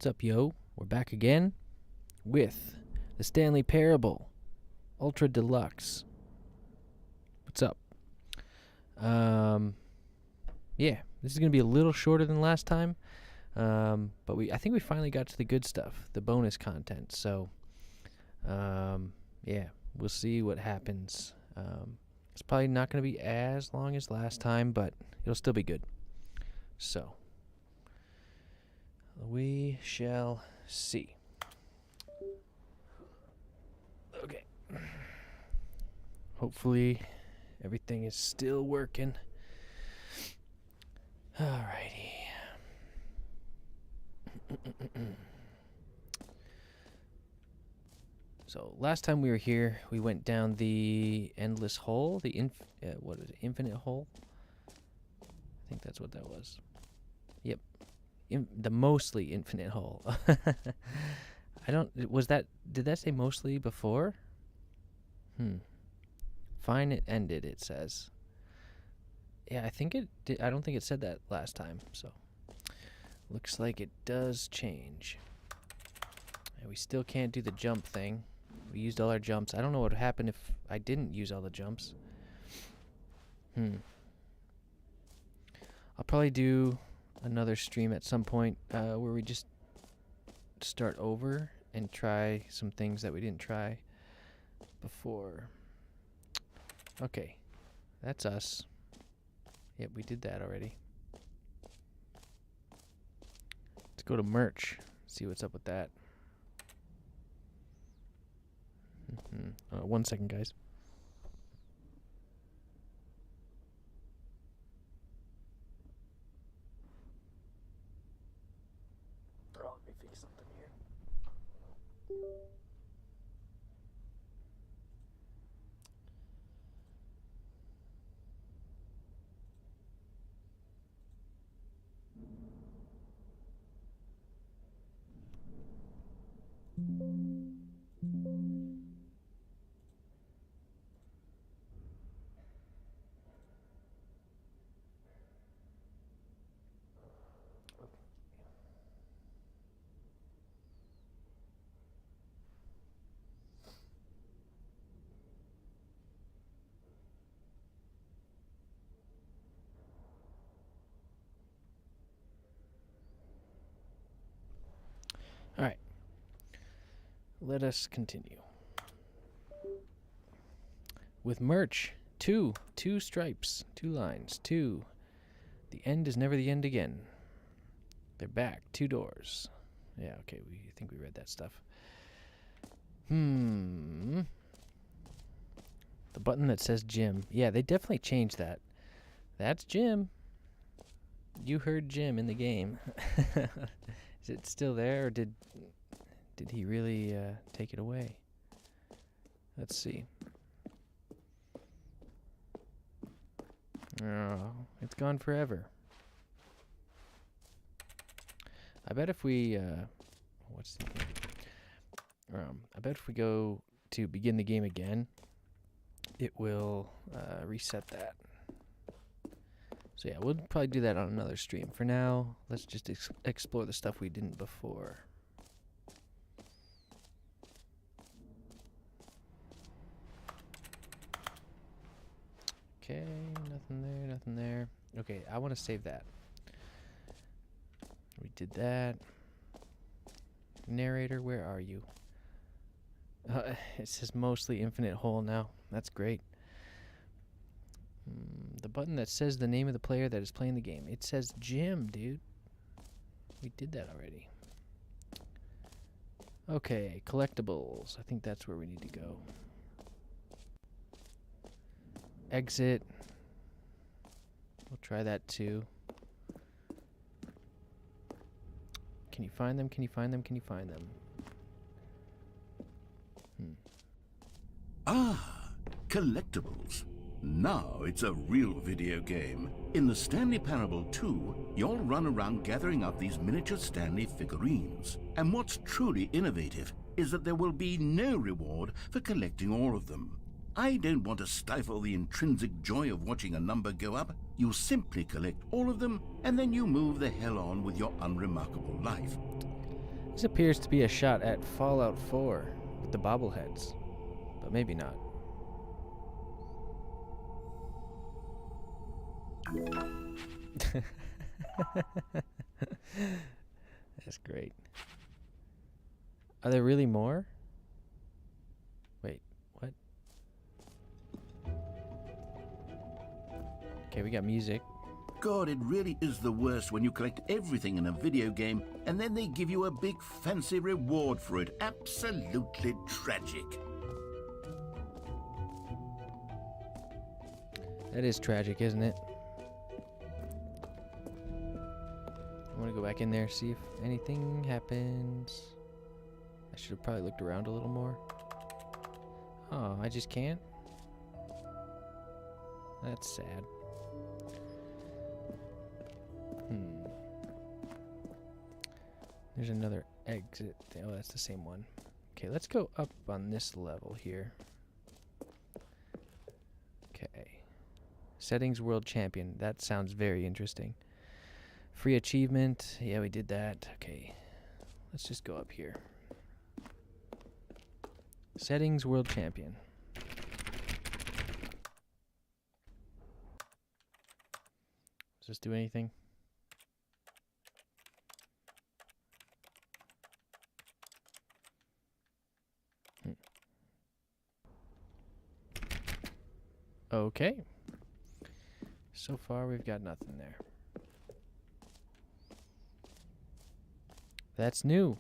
What's up, yo? We're back again with the Stanley Parable Ultra Deluxe. What's up? Yeah, this is gonna be a little shorter than last time, but I think we finally got to the good stuff, the bonus content. So, yeah, we'll see what happens. It's probably not gonna be as long as last time, but it'll still be good. So, we shall see. Okay. Hopefully, everything is still working. Alrighty. So last time we were here, we went down the endless hole, the infinite hole. I think that's what that was. Yep, the mostly infinite hole. Did that say mostly before? Fine, it ended, it says. Yeah, I think it did. I don't think it said that last time, so looks like it does change. And we still can't do the jump thing. We used all our jumps. I don't know what would happen if I didn't use all the jumps. I'll probably do another stream at some point where we just start over and try some things that we didn't try before. Okay, that's us. Yep, we did that already. Let's go to merch, see what's up with that. 1 second, guys. Let me fix something here. All right, let us continue with merch. Two stripes, 2 lines, 2. The end is never the end again. They're back, 2 doors. Yeah, okay, I think we read that stuff. The button that says Jim. Yeah, they definitely changed that. That's Jim. You heard Jim in the game. Is it still there, or did he really take it away? Let's see. Oh, it's gone forever. I bet if we I bet if we go to begin the game again, it will reset that. So yeah, we'll probably do that on another stream. For now, let's just explore the stuff we didn't before. Okay, nothing there. Okay, I want to save that. We did that. Narrator, where are you? It says mostly infinite hole now. That's great. The button that says the name of the player that is playing the game. It says Jim, dude. We did that already. Okay, collectibles. I think that's where we need to go. Exit. We'll try that too. Can you find them? Can you find them? Can you find them? Ah, collectibles. Now it's a real video game. In the Stanley Parable 2, you'll run around gathering up these miniature Stanley figurines. And what's truly innovative is that there will be no reward for collecting all of them. I don't want to stifle the intrinsic joy of watching a number go up. You simply collect all of them, and then you move the hell on with your unremarkable life. This appears to be a shot at Fallout 4 with the bobbleheads, but maybe not. That's great. Are there really more? Wait, what? Okay, we got music. God, it really is the worst when you collect everything in a video game and then they give you a big fancy reward for it. Absolutely tragic. That is tragic, isn't it? I want to go back in there, see if anything happens. I should have probably looked around a little more. Oh, I just can't? That's sad. There's another exit. Oh, that's the same one. Okay, let's go up on this level here. Okay. Settings World Champion. That sounds very interesting. Free achievement. Yeah, we did that. Okay. Let's just go up here. Settings World Champion. Does this do anything? Okay. So far, we've got nothing there. That's new.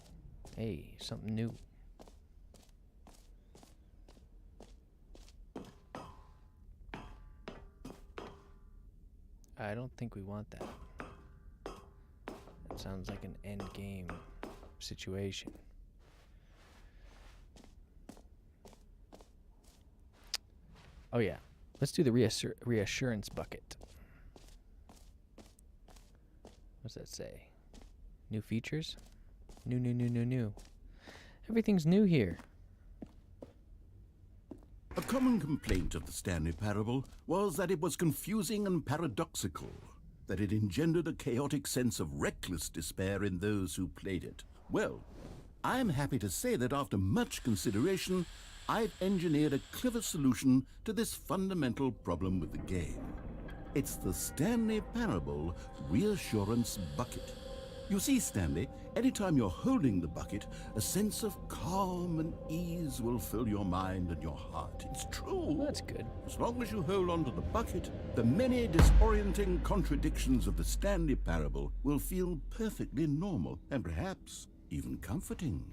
Hey, something new. I don't think we want that. That sounds like an end game situation. Oh yeah. Let's do the reassurance bucket. What's that say? New features? New. Everything's new here. A common complaint of the Stanley Parable was that it was confusing and paradoxical, that it engendered a chaotic sense of reckless despair in those who played it. Well, I'm happy to say that after much consideration, I've engineered a clever solution to this fundamental problem with the game. It's the Stanley Parable Reassurance Bucket. You see, Stanley, anytime you're holding the bucket, a sense of calm and ease will fill your mind and your heart. It's true. That's good. As long as you hold on to the bucket, the many disorienting contradictions of the Stanley Parable will feel perfectly normal and perhaps even comforting.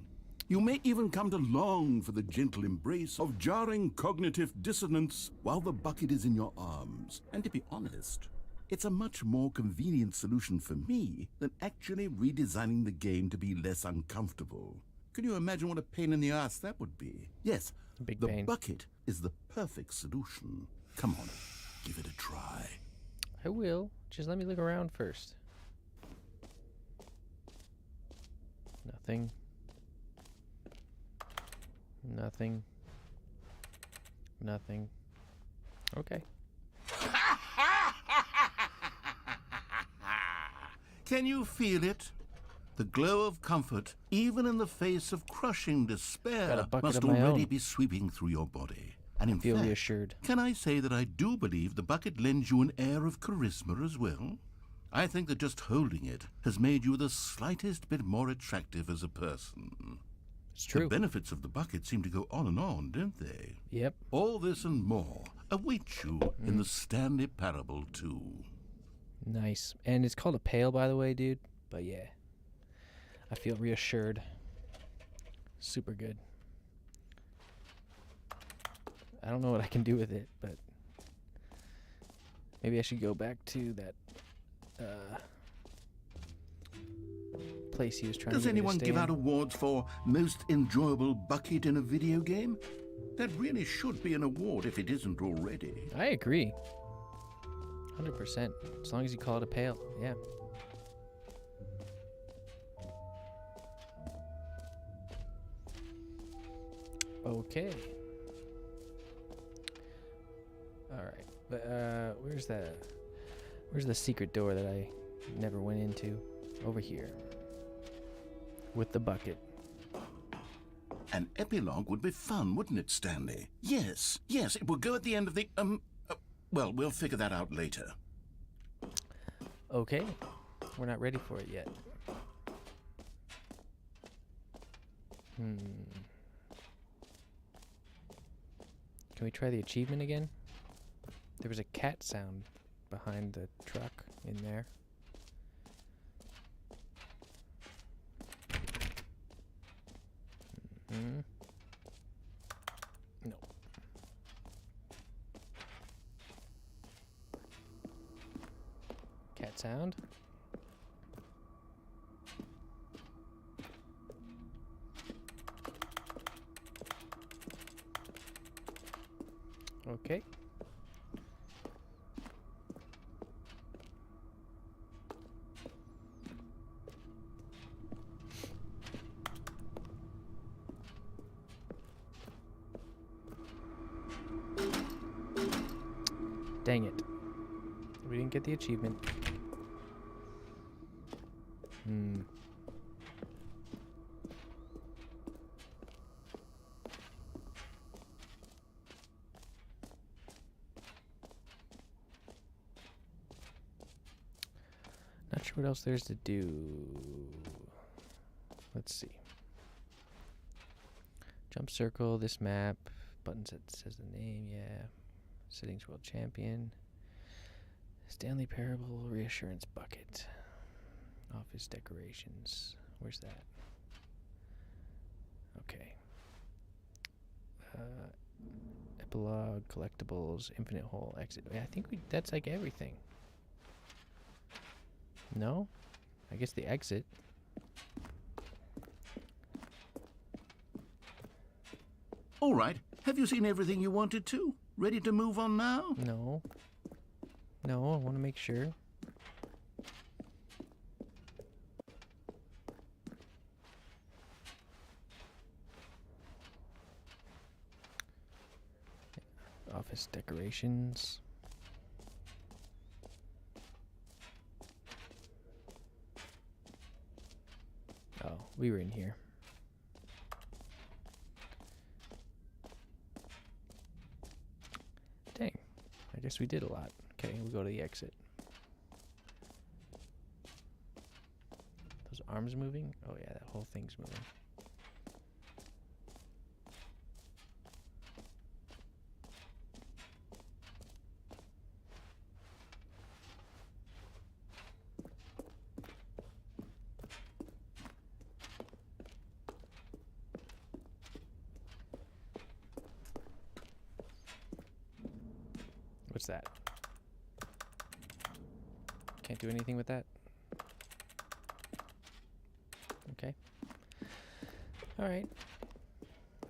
You may even come to long for the gentle embrace of jarring cognitive dissonance while the bucket is in your arms. And to be honest, it's a much more convenient solution for me than actually redesigning the game to be less uncomfortable. Can you imagine what a pain in the ass that would be? Yes, Big the pain. bucket is the perfect solution. Come on, give it a try. I will. Just let me look around first. Nothing. Nothing. Nothing. Okay. Can you feel it? The glow of comfort, even in the face of crushing Got a despair, bucket must of my already own. be sweeping through your body. And in Feel fact, reassured. can I say that I do believe the bucket lends you an air of charisma as well? I think that just holding it has made you the slightest bit more attractive as a person. It's true. The benefits of the bucket seem to go on, don't they? Yep. All this and more await you in the Stanley Parable 2. Nice. And it's called a pail, by the way, dude. But yeah. I feel reassured. Super good. I don't know what I can do with it, but maybe I should go back to that place he was trying Does to get me to anyone stay give in. out awards for most enjoyable bucket in a video game? That really should be an award if it isn't already. I agree. 100%. As long as you call it a pail. Yeah. Okay. All right. But where's the secret door that I never went into? Over here. With the bucket. An epilogue would be fun, wouldn't it, Stanley? Yes, it will go at the end of the, well, we'll figure that out later. Okay. We're not ready for it yet. Can we try the achievement again? There was a cat sound behind the truck in there. No. Cat sound. Okay. Dang it. We didn't get the achievement. Not sure what else there's to do. Let's see. Jump circle, this map. Buttons that says the name, yeah. Settings world champion. Stanley Parable reassurance bucket. Office decorations. Where's that? Okay. Epilogue, collectibles, infinite hole, exit. Yeah, I think that's like everything. No? I guess the exit. All right. Have you seen everything you wanted to? Ready to move on now? No. No, I want to make sure. Office decorations. Oh, we were in here. Dang. I guess we did a lot. Okay, we'll go to the exit. Those arms moving? Oh yeah, that whole thing's moving. What's that? Can't do anything with that? Okay. Alright.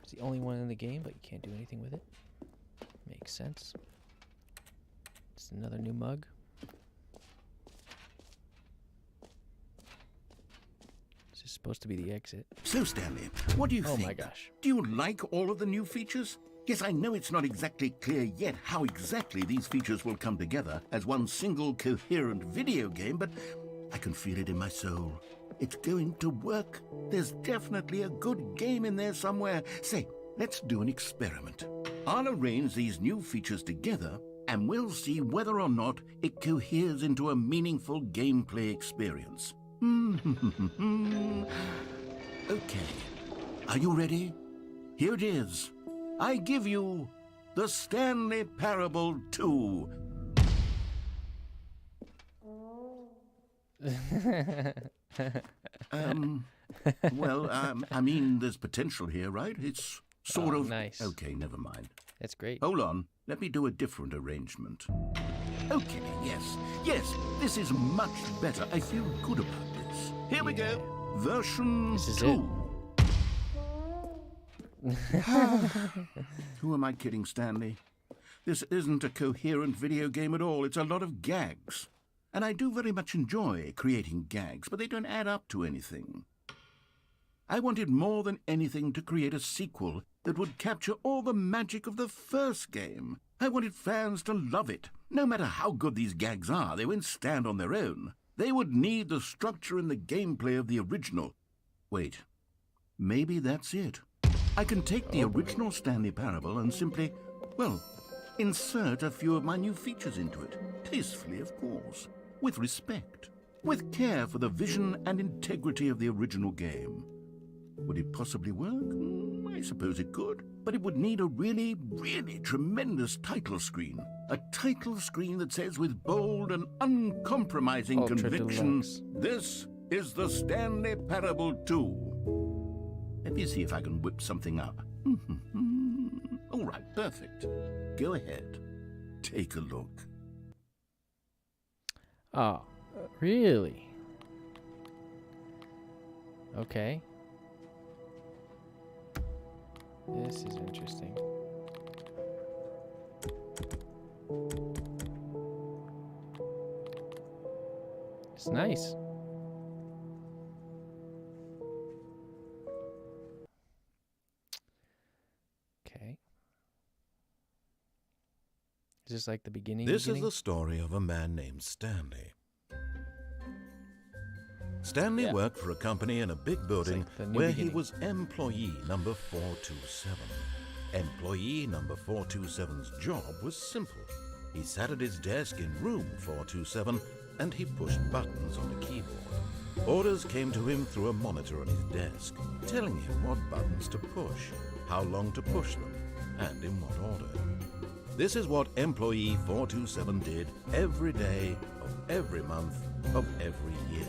It's the only one in the game, but you can't do anything with it. Makes sense. It's another new mug. This is supposed to be the exit. So, Stanley, what do you think? Oh my gosh. Do you like all of the new features? Yes, I know it's not exactly clear yet how exactly these features will come together as one single coherent video game, but I can feel it in my soul. It's going to work. There's definitely a good game in there somewhere. Say, let's do an experiment. I'll arrange these new features together, and we'll see whether or not it coheres into a meaningful gameplay experience. Okay. Are you ready? Here it is. I give you the Stanley Parable 2. I mean, there's potential here, right? It's sort of... Nice. Okay, never mind. That's great. Hold on. Let me do a different arrangement. Okay, yes, this is much better. I feel good about this. Here we go. Version 2. This is it. Who am I kidding, Stanley? This isn't a coherent video game at all. It's a lot of gags. And I do very much enjoy creating gags, but they don't add up to anything. I wanted more than anything to create a sequel that would capture all the magic of the first game. I wanted fans to love it. No matter how good these gags are, they won't stand on their own. They would need the structure and the gameplay of the original. Wait, maybe that's it. I can take the original Stanley Parable and simply, well, insert a few of my new features into it. Tastefully, of course. With respect. With care for the vision and integrity of the original game. Would it possibly work? I suppose it could. But it would need a really, really tremendous title screen. A title screen that says with bold and uncompromising Ultra conviction, Deluxe. "This is the Stanley Parable 2. Let me see if I can whip something up. All right, perfect. Go ahead. Take a look. Oh, really? Okay. This is interesting. It's nice. Okay. Is this like the beginning? This is the story of a man named Stanley. Stanley Yeah. worked for a company in a big building like the new where beginning. he was employee number 427. Employee number 427's job was simple. He sat at his desk in room 427 and he pushed buttons on a keyboard. Orders came to him through a monitor on his desk, telling him what buttons to push, how long to push them, and in what order. This is what employee 427 did every day of every month of every year.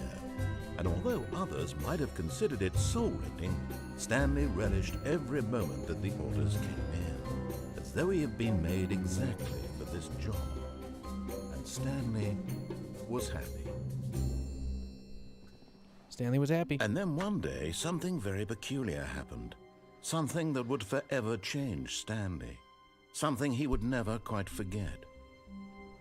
And although others might have considered it soul-rending, Stanley relished every moment that the orders came in, as though he had been made exactly for this job. And Stanley was happy. Stanley was happy. And then one day, something very peculiar happened. Something that would forever change Stanley. Something he would never quite forget.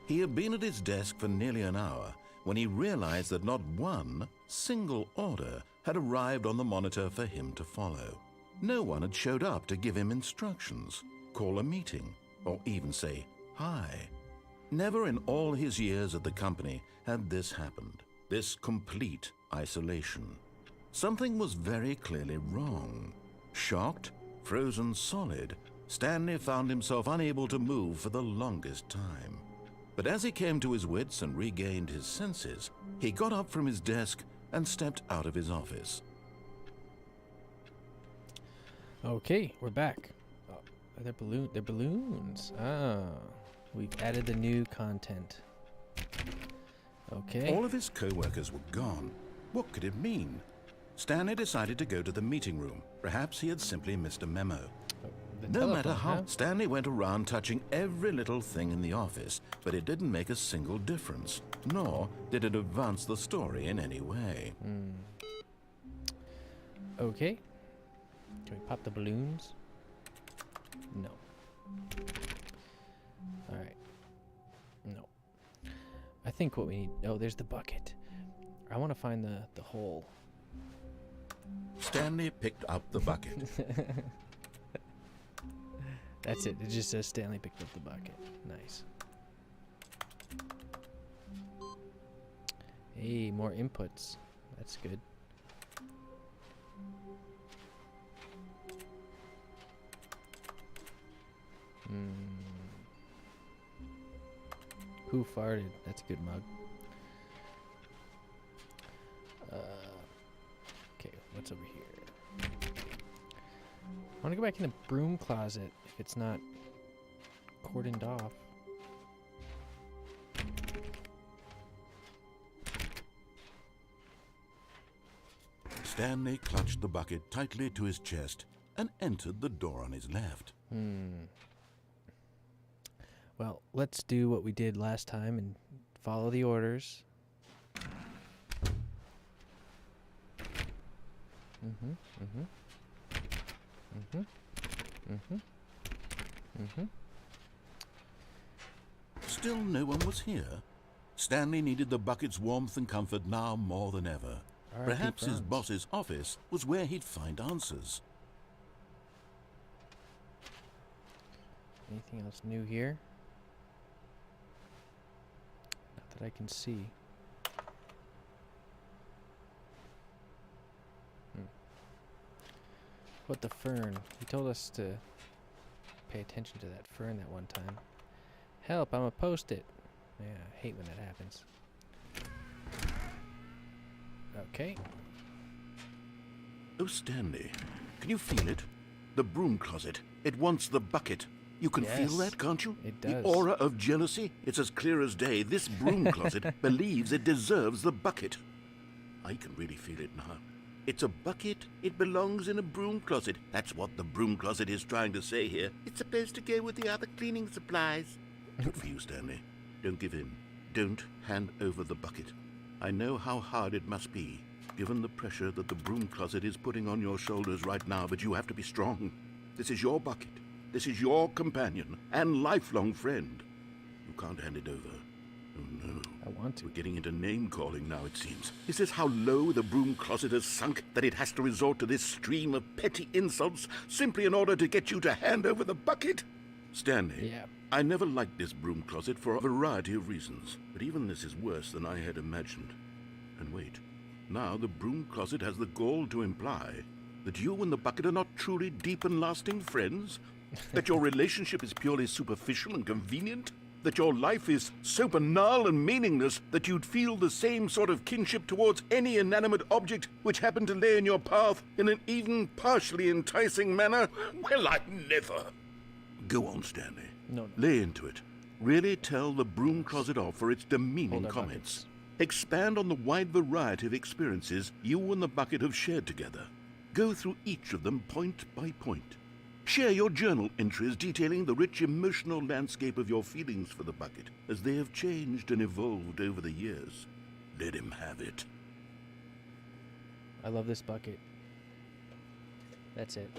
He had been at his desk for nearly an hour when he realized that not one single order had arrived on the monitor for him to follow. No one had showed up to give him instructions, call a meeting, or even say hi. Never in all his years at the company had this happened, this complete isolation. Something was very clearly wrong. Shocked, frozen solid, Stanley found himself unable to move for the longest time. But as he came to his wits and regained his senses, he got up from his desk and stepped out of his office. Okay, we're back. Oh, they're balloons. Ah, we've added the new content. Okay. All of his co-workers were gone. What could it mean? Stanley decided to go to the meeting room. Perhaps he had simply missed a memo. The No matter telephone, how, huh? Stanley went around touching every little thing in the office, but it didn't make a single difference, nor did it advance the story in any way. Okay. Can we pop the balloons? No. Alright. No. I think what we need... Oh, there's the bucket. I want to find the hole. Stanley picked up the bucket. That's it. It just says Stanley picked up the bucket. Nice. Hey, more inputs. That's good. Who farted? That's a good mug. Okay, what's over here? I want to go back in the broom closet if it's not cordoned off. Stanley clutched the bucket tightly to his chest and entered the door on his left. Well, let's do what we did last time and follow the orders. Still no one was here. Stanley needed the bucket's warmth and comfort now more than ever. R.I.P. Perhaps his Franz. boss's office was where he'd find answers. Anything else new here? Not that I can see. about the fern? He told us to pay attention to that fern that one time. Help, I'm a post-it. Yeah, I hate when that happens. Okay. Oh, Stanley, can you feel it? The broom closet. It wants the bucket. You can feel Yes, that, can't you? it The does. aura of jealousy. It's as clear as day. This broom closet believes it deserves the bucket. I can really feel it now. It's a bucket. It belongs in a broom closet. That's what the broom closet is trying to say here. It's supposed to go with the other cleaning supplies. Good for you, Stanley. Don't give in. Don't hand over the bucket. I know how hard it must be, given the pressure that the broom closet is putting on your shoulders right now, but you have to be strong. This is your bucket. This is your companion and lifelong friend. You can't hand it over. Oh, no. I want to. We're getting into name-calling now, it seems. Is this how low the broom closet has sunk, that it has to resort to this stream of petty insults simply in order to get you to hand over the bucket? Stanley, Yeah. I never liked this broom closet for a variety of reasons, but even this is worse than I had imagined. And wait, now the broom closet has the gall to imply that you and the bucket are not truly deep and lasting friends? That your relationship is purely superficial and convenient? That your life is so banal and meaningless that you'd feel the same sort of kinship towards any inanimate object which happened to lay in your path in an even partially enticing manner? Well, I never. Go on, Stanley. No. Lay into it. Really tell the broom closet off for its demeaning Hold our comments. buckets. Expand on the wide variety of experiences you and the bucket have shared together. Go through each of them point by point. Share your journal entries detailing the rich emotional landscape of your feelings for the bucket as they have changed and evolved over the years. Let him have it. I love this bucket. That's it.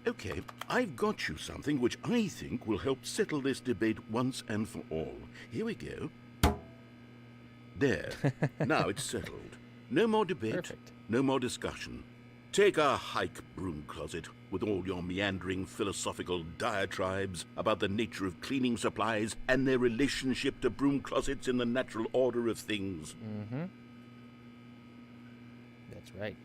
Okay, I've got you something which I think will help settle this debate once and for all. Here we go. There. Now it's settled. No more debate. Perfect. No more discussion. Take a hike, broom closet, with all your meandering philosophical diatribes about the nature of cleaning supplies and their relationship to broom closets in the natural order of things. Mm-hmm. That's right.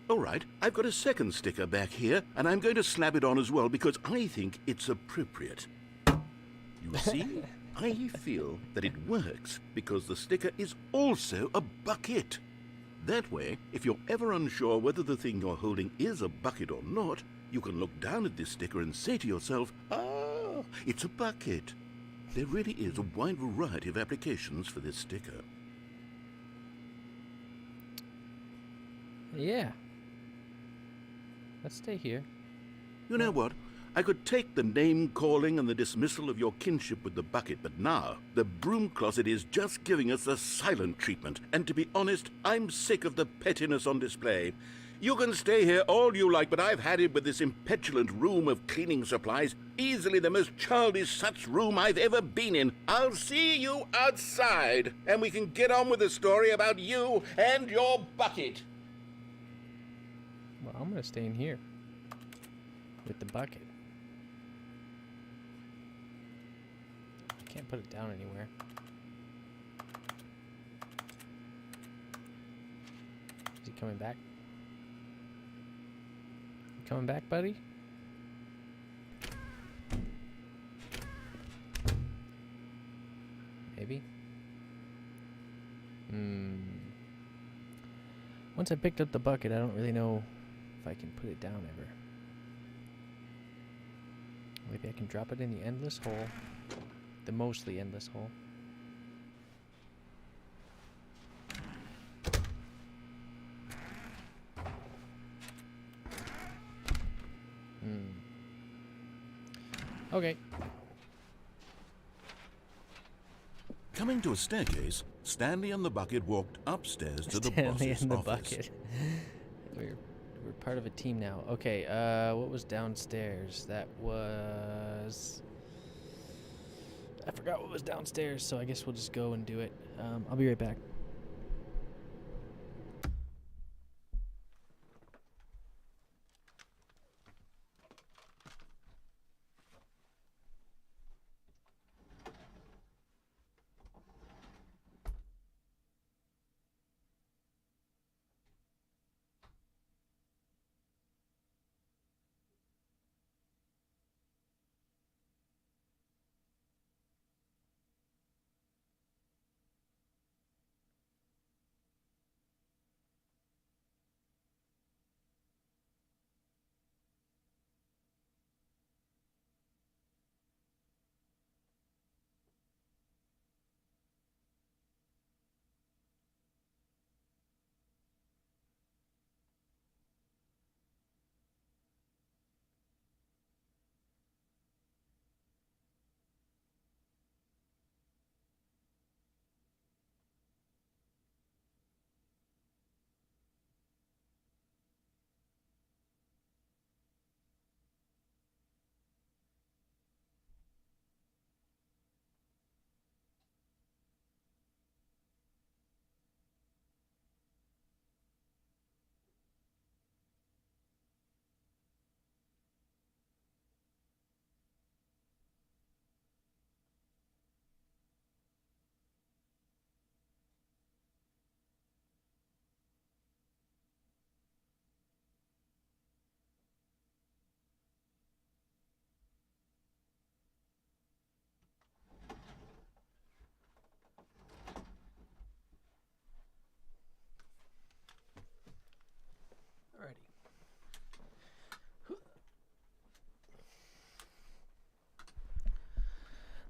All right, I've got a second sticker back here, and I'm going to slap it on as well because I think it's appropriate. You see, I feel that it works because the sticker is also a bucket. That way, if you're ever unsure whether the thing you're holding is a bucket or not, you can look down at this sticker and say to yourself, ah, it's a bucket. There really is a wide variety of applications for this sticker. Yeah. Let's stay here. You know what? I could take the name-calling and the dismissal of your kinship with the bucket, but now the broom closet is just giving us the silent treatment. And to be honest, I'm sick of the pettiness on display. You can stay here all you like, but I've had it with this impetulant room of cleaning supplies. Easily the most childish such room I've ever been in. I'll see you outside, and we can get on with the story about you and your bucket. Well, I'm going to stay in here with the bucket. I can't put it down anywhere. Is he coming back? You coming back, buddy? Maybe. Once I picked up the bucket, I don't really know if I can put it down ever. Maybe I can drop it in the endless hole. The mostly endless hole. Okay. Coming to a staircase, Stanley and the bucket walked upstairs to the Stanley boss's and the office. bucket. We're part of a team now. Okay, what was downstairs? That was... I forgot what was downstairs, so I guess we'll just go and do it. I'll be right back.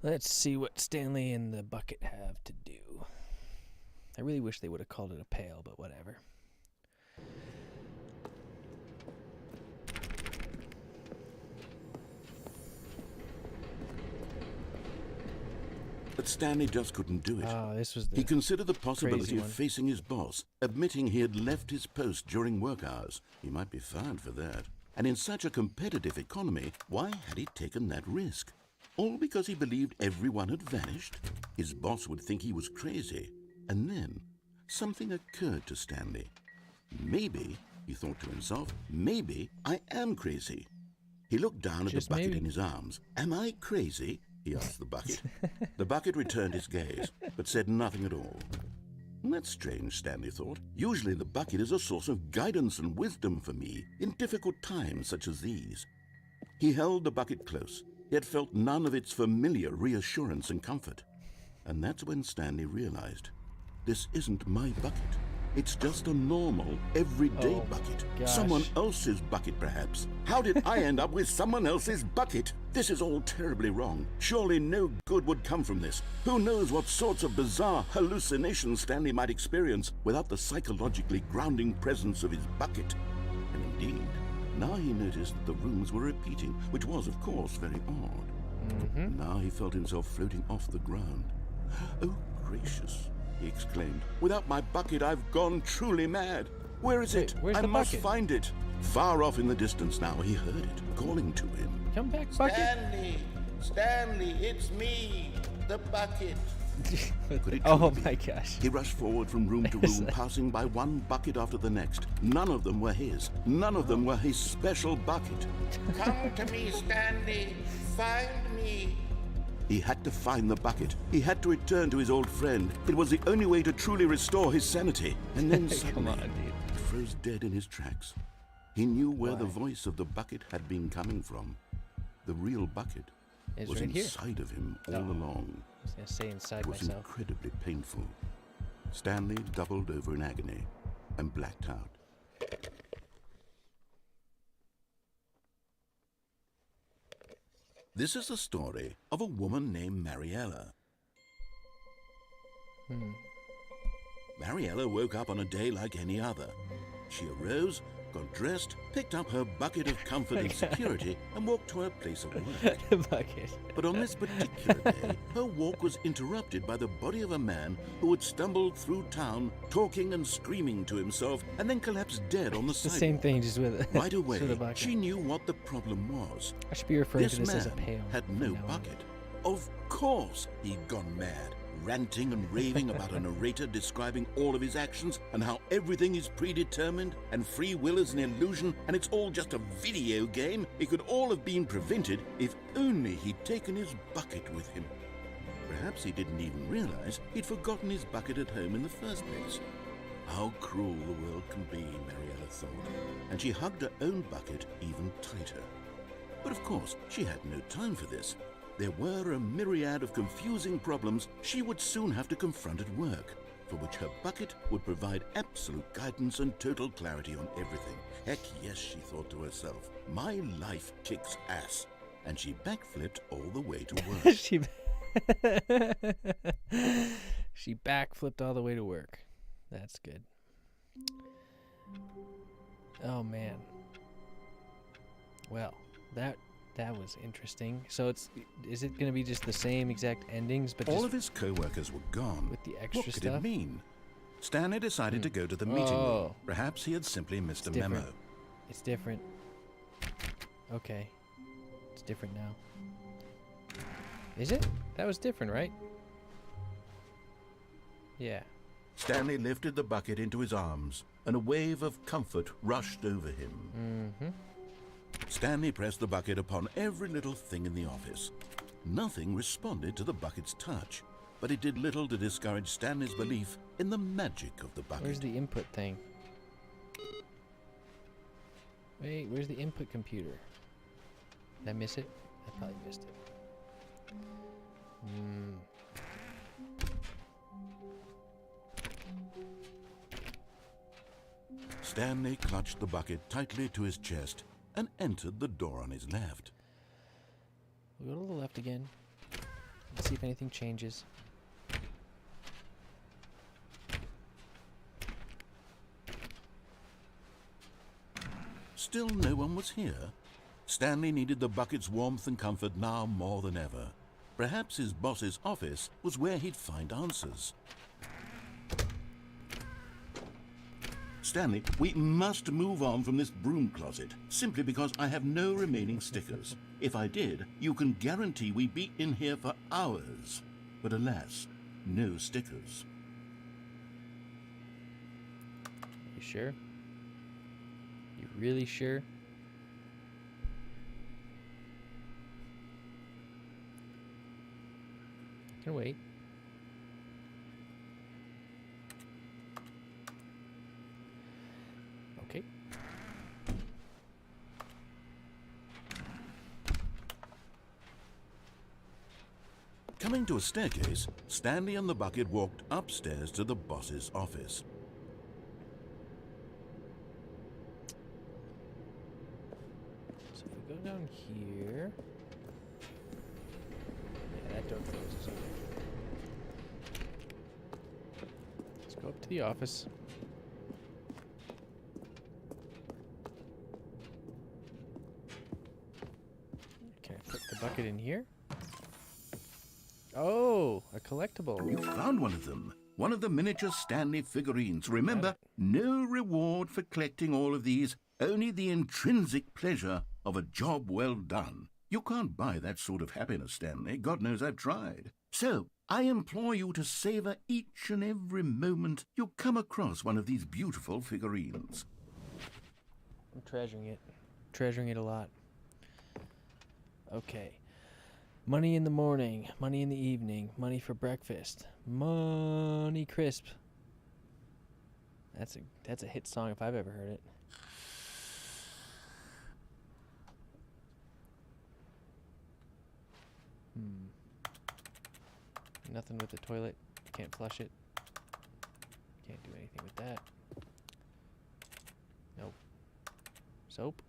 Let's see what Stanley and the bucket have to do. I really wish they would have called it a pail, but whatever. But Stanley just couldn't do it. Oh, this was the He considered the possibility crazy of one. facing his boss, admitting he had left his post during work hours. He might be fired for that. And in such a competitive economy, why had he taken that risk? All because he believed everyone had vanished? His boss would think he was crazy. And then something occurred to Stanley. Maybe, he thought to himself, maybe I am crazy. He looked down at the Just bucket maybe. in his arms. Am I crazy? He asked the bucket. The bucket returned his gaze, but said nothing at all. That's strange, Stanley thought. Usually the bucket is a source of guidance and wisdom for me in difficult times such as these. He held the bucket close, yet felt none of its familiar reassurance and comfort. And that's when Stanley realized, this isn't my bucket. It's just a normal, everyday Oh, bucket. gosh. Someone else's bucket, perhaps. How did I end up with someone else's bucket? This is all terribly wrong. Surely no good would come from this. Who knows what sorts of bizarre hallucinations Stanley might experience without the psychologically grounding presence of his bucket. And indeed, now he noticed that the rooms were repeating, which was, of course, very odd. Now he felt himself floating off the ground. Oh, gracious, he exclaimed. Without my bucket, I've gone truly mad. Where is Wait, it? where's I the must bucket? find it. Far off in the distance now, he heard it, calling to him. Come back, bucket. Stanley, Stanley, it's me, the bucket. Could it Oh truly be? my gosh. He rushed forward from room to room, passing by one bucket after the next. None of them were his. None of them were his special bucket. Come to me, Stanley. Find me. He had to find the bucket. He had to return to his old friend. It was the only way to truly restore his sanity. And then suddenly, on, dude. he froze dead in his tracks. He knew where the Why? voice of the bucket had been coming from. The real bucket It's was right here. inside of him all Oh. along. I was gonna say inside It was myself. incredibly painful. Stanley doubled over in agony and blacked out. This is the story of a woman named Mariella. Mariella woke up on a day like any other. She arose, got dressed, picked up her bucket of comfort and security, and walked to her place of work. The bucket. But on this particular day, her walk was interrupted by the body of a man who had stumbled through town, talking and screaming to himself, and then collapsed dead on the It's the sidewalk. same thing, just with Right just with a away, bucket. she knew what the problem was. I should be referring This to this man as a pail. had from no now on. bucket. Of course he'd gone mad, ranting and raving about a narrator describing all of his actions and how everything is predetermined and free will is an illusion and it's all just a video game. It could all have been prevented if only he'd taken his bucket with him. Perhaps he didn't even realize he'd forgotten his bucket at home in the first place. How cruel the world can be, Mariella thought, and she hugged her own bucket even tighter. But of course, she had no time for this. There were a myriad of confusing problems she would soon have to confront at work, for which her bucket would provide absolute guidance and total clarity on everything. Heck yes, she thought to herself, my life kicks ass. And she backflipped all the way to work. She backflipped all the way to work. That's good. Oh man. Well, that was interesting. So is it going to be just the same exact endings, but All just of his co-workers were gone. with the extra What could stuff? it mean? Stanley decided to go to the meeting Oh. room. Perhaps he had simply missed a It's different. memo. It's different. Okay. It's different now. Is it? That was different, right? Yeah. Stanley lifted the bucket into his arms, and a wave of comfort rushed over him. Mm-hmm. Stanley pressed the bucket upon every little thing in the office. Nothing responded to the bucket's touch, but it did little to discourage Stanley's belief in the magic of the bucket. Where's the input thing? Wait, where's the input computer? Did I miss it? I probably missed it. Stanley clutched the bucket tightly to his chest and entered the door on his left. We'll go to the left again. Let's see if anything changes. Still no one was here. Stanley needed the bucket's warmth and comfort now more than ever. Perhaps his boss's office was where he'd find answers. Stanley, we must move on from this broom closet, simply because I have no remaining stickers. If I did, you can guarantee we'd be in here for hours. But alas, no stickers. You sure? You really sure? I can wait. Okay. Coming to a staircase, Stanley and the bucket walked upstairs to the boss's office. So if we go down here, yeah, that door closes. Okay. Let's go up to the office. Can I put the bucket in here? Oh, a collectible. You found one of them. One of the miniature Stanley figurines. Remember, no reward for collecting all of these, only the intrinsic pleasure of a job well done. You can't buy that sort of happiness, Stanley. God knows I've tried. So, I implore you to savor each and every moment you come across one of these beautiful figurines. I'm treasuring it. Treasuring it a lot. Okay. Money in the morning, money in the evening, money for breakfast, money crisp. That's a hit song if I've ever heard it. Nothing with the toilet. Can't flush it. Can't do anything with that. Nope. Soap?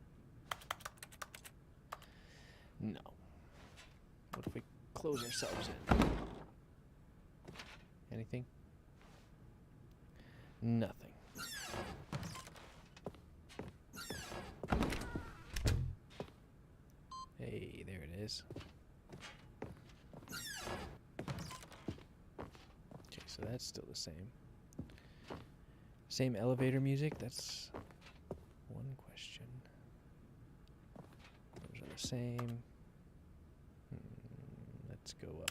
No. What if we close ourselves in? Anything? Nothing. Hey, there it is. Okay, so that's still the same. Same elevator music? That's one question. Those are the same. Let's go up.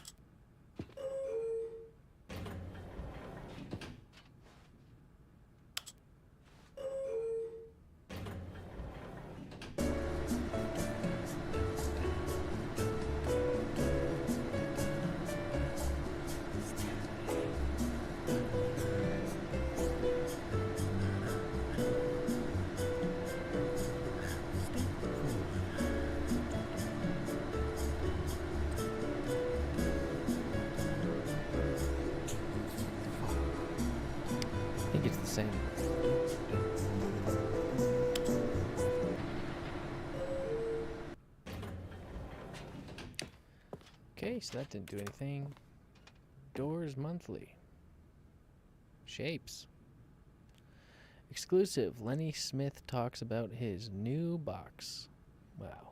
I think it's the same. Okay, so that didn't do anything. Doors monthly. Shapes. Exclusive. Lenny Smith talks about his new box. Wow.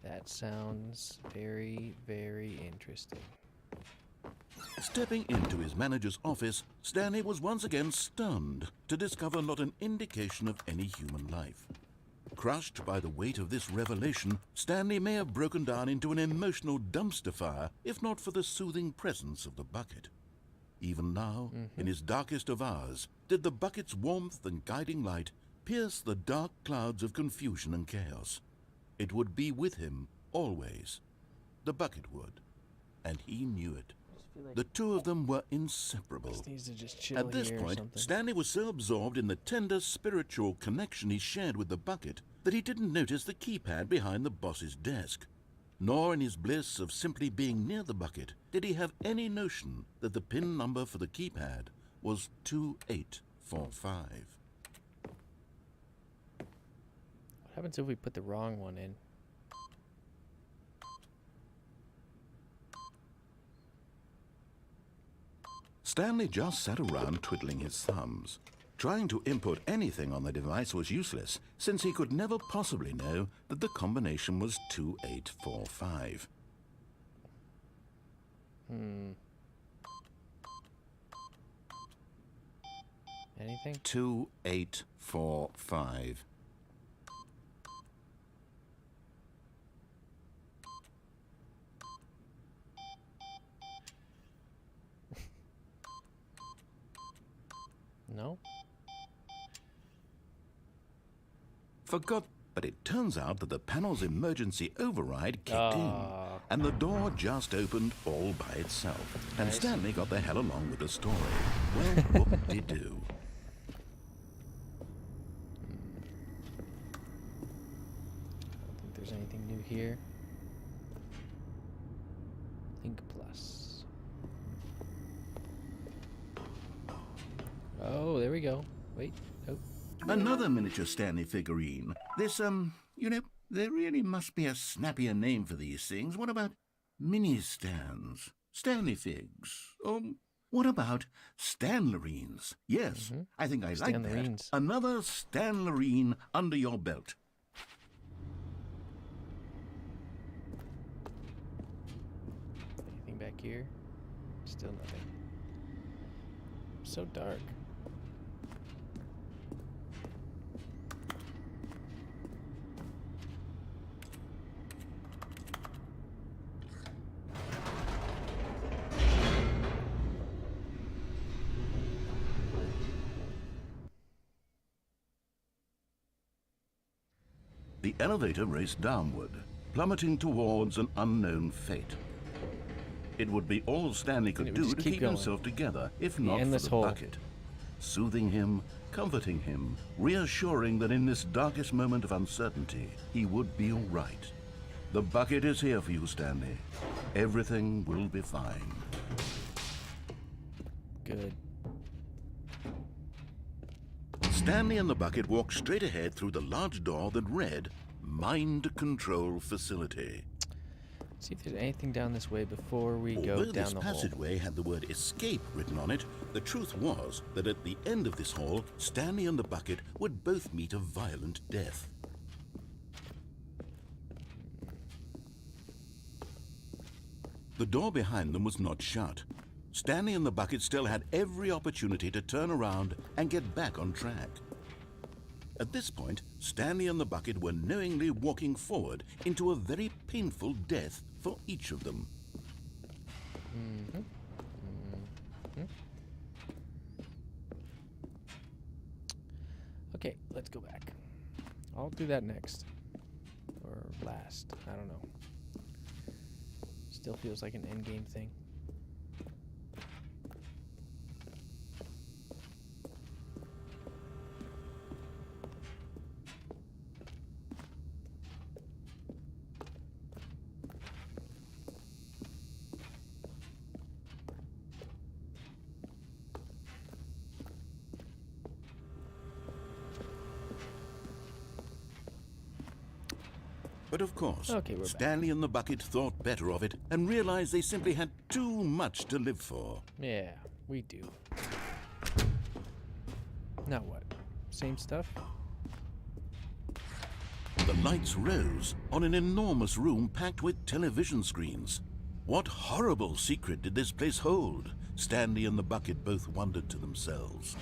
That sounds very, very interesting. Stepping into his manager's office, Stanley was once again stunned to discover not an indication of any human life. Crushed by the weight of this revelation, Stanley may have broken down into an emotional dumpster fire if not for the soothing presence of the bucket. Even now, in his darkest of hours, did the bucket's warmth and guiding light pierce the dark clouds of confusion and chaos. It would be with him always. The bucket would, and he knew it. The two of them were inseparable. This needs to just chill At this here or point, something. Stanley was so absorbed in the tender spiritual connection he shared with the bucket that he didn't notice the keypad behind the boss's desk. Nor in his bliss of simply being near the bucket did he have any notion that the PIN number for the keypad was 2845. What happens if we put the wrong one in? Stanley just sat around twiddling his thumbs. Trying to input anything on the device was useless, since he could never possibly know that the combination was 2845. Anything? 2845. No? Forgot, but it turns out that the panel's emergency override kicked in, and the door just opened all by itself. And Nice. Stanley got the hell along with the story. Well, whoop-de-doo. I don't think there's anything new here. Think plus. Oh, there we go. Wait. Oh. Another miniature Stanley figurine. This, you know, there really must be a snappier name for these things. What about mini-stands? Stanley figs? Or what about Stanlerines? Yes, I think I like that. Stanlerines. Another Stanlerine under your belt. Anything back here? Still nothing. So dark. The elevator raced downward, plummeting towards an unknown fate. It would be all Stanley could It would do just to keep keep going. himself together, if not for endless the hole. bucket. Soothing him, comforting him, reassuring that in this darkest moment of uncertainty, he would be all right. The bucket is here for you, Stanley. Everything will be fine. Good. Stanley and the bucket walked straight ahead through the large door that read, Mind Control Facility. See if there's anything down this way before we go Although down this the hole. passageway had the word escape written on it, the truth was that at the end of this hall, Stanley and the bucket would both meet a violent death. The door behind them was not shut. Stanley and the bucket still had every opportunity to turn around and get back on track. At this point, Stanley and the bucket were knowingly walking forward into a very painful death for each of them. Okay, let's go back. I'll do that next. Or last. I don't know. Still feels like an endgame thing. But of course, Okay, we're back. Stanley and the bucket thought better of it and realized they simply had too much to live for. Yeah, we do. Now what? Same stuff? The lights rose on an enormous room packed with television screens. What horrible secret did this place hold? Stanley and the bucket both wondered to themselves.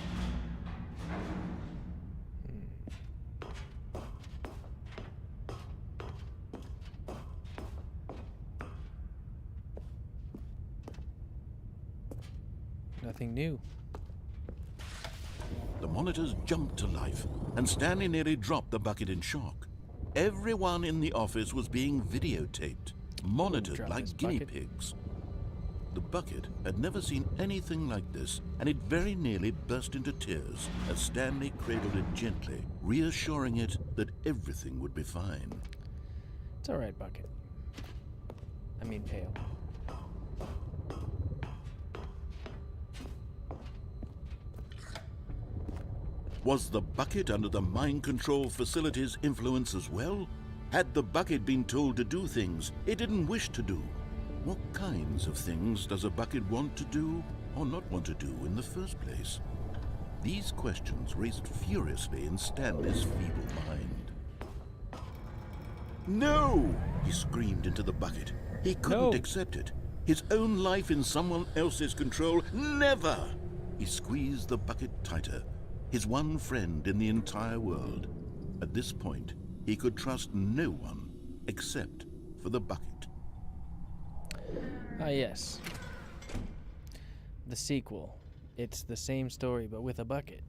Nothing new. The monitors jumped to life, and Stanley nearly dropped the bucket in shock. Everyone in the office was being videotaped, monitored drop like this guinea bucket. pigs. The bucket had never seen anything like this, and it very nearly burst into tears as Stanley cradled it gently, reassuring it that everything would be fine. It's alright, Bucket. I mean, Pale. Was the bucket under the mind control facility's influence as well? Had the bucket been told to do things it didn't wish to do? What kinds of things does a bucket want to do or not want to do in the first place? These questions raced furiously in Stanley's feeble mind. No! He screamed into the bucket. He couldn't accept it. His own life in someone else's control, never! He squeezed the bucket tighter, his one friend in the entire world. At this point, he could trust no one except for the bucket. Ah, yes. The sequel. It's the same story, but with a bucket.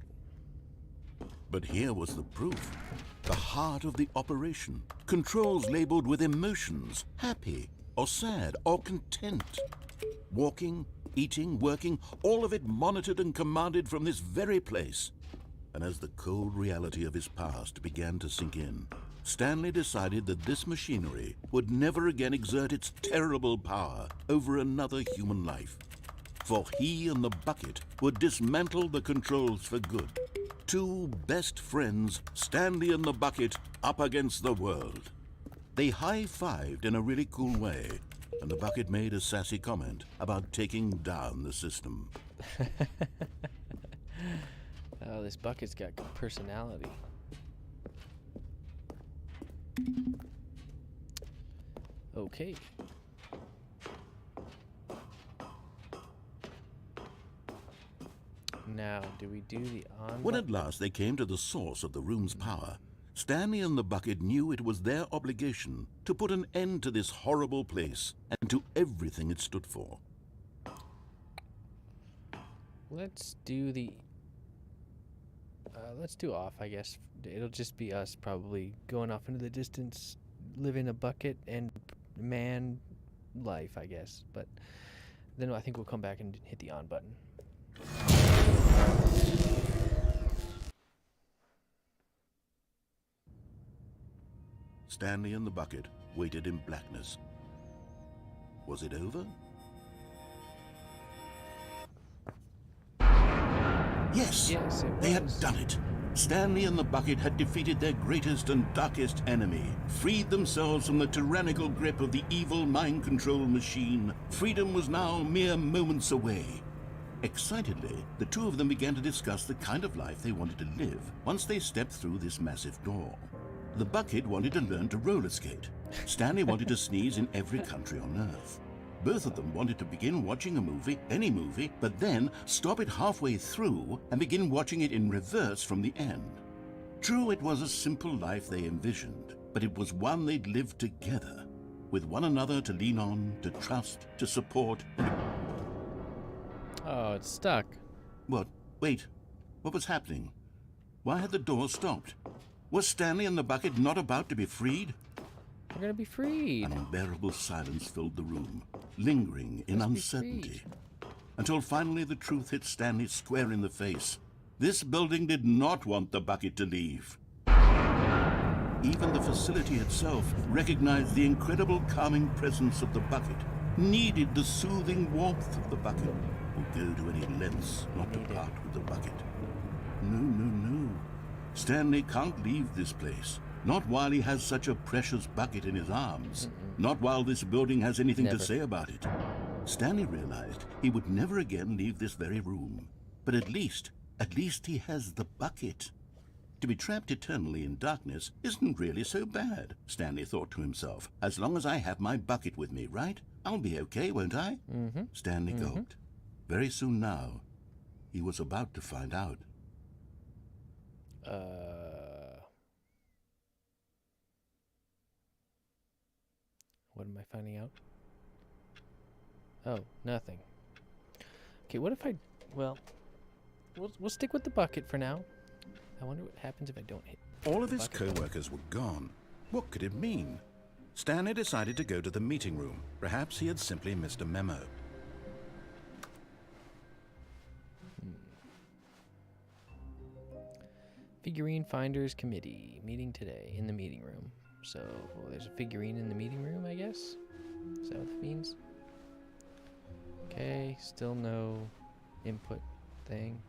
But here was the proof. The heart of the operation. Controls labeled with emotions, happy or sad or content. Walking, eating, working, all of it monitored and commanded from this very place. And as the cold reality of his past began to sink in, Stanley decided that this machinery would never again exert its terrible power over another human life. For he and the bucket would dismantle the controls for good. Two best friends, Stanley and the bucket, up against the world. They high-fived in a really cool way, and the bucket made a sassy comment about taking down the system. Oh, this bucket's got good personality. Okay. Now, do we do the on When button? at last they came to the source of the room's power, Stanley and the bucket knew it was their obligation to put an end to this horrible place and to everything it stood for. Let's do the... let's do off, I guess. It'll just be us probably going off into the distance, living a bucket and man life, I guess. But then I think we'll come back and hit the on button. Stanley and the bucket waited in blackness. Was it over? Yes, Yes, it they had was. done it. Stanley and the bucket had defeated their greatest and darkest enemy, freed themselves from the tyrannical grip of the evil mind control machine. Freedom was now mere moments away. Excitedly, the two of them began to discuss the kind of life they wanted to live once they stepped through this massive door. The bucket wanted to learn to roller skate. Stanley wanted to sneeze in every country on Earth. Both of them wanted to begin watching a movie, any movie, but then stop it halfway through and begin watching it in reverse from the end. True, it was a simple life they envisioned, but it was one they'd lived together, with one another to lean on, to trust, to support, and... Oh, it's stuck. What? Wait. What was happening? Why had the door stopped? Was Stanley and the bucket not about to be freed? We're gonna be freed. An unbearable silence filled the room, lingering in Let's be uncertainty. Until finally the truth hit Stanley square in the face. This building did not want the bucket to leave. Even the facility itself recognized the incredible calming presence of the bucket, needed the soothing warmth of the bucket, would go to any lengths not to part with the bucket. No, no, no. Stanley can't leave this place. Not while he has such a precious bucket in his arms. Not while this building has anything to say about it. Stanley realized he would never again leave this very room. But at least he has the bucket. To be trapped eternally in darkness isn't really so bad, Stanley thought to himself. As long as I have my bucket with me, right? I'll be okay, won't I? Stanley gulped. Very soon now, he was about to find out. What am I finding out? Oh, nothing. Okay, what if I... Well, we'll stick with the bucket for now. I wonder what happens if I don't hit. All of his co-workers were gone. What could it mean? Stanley decided to go to the meeting room. Perhaps he had simply missed a memo. Figurine Finders Committee meeting today in the meeting room. So, there's a figurine in the meeting room, I guess? Is that what that means? Okay, still no input thing.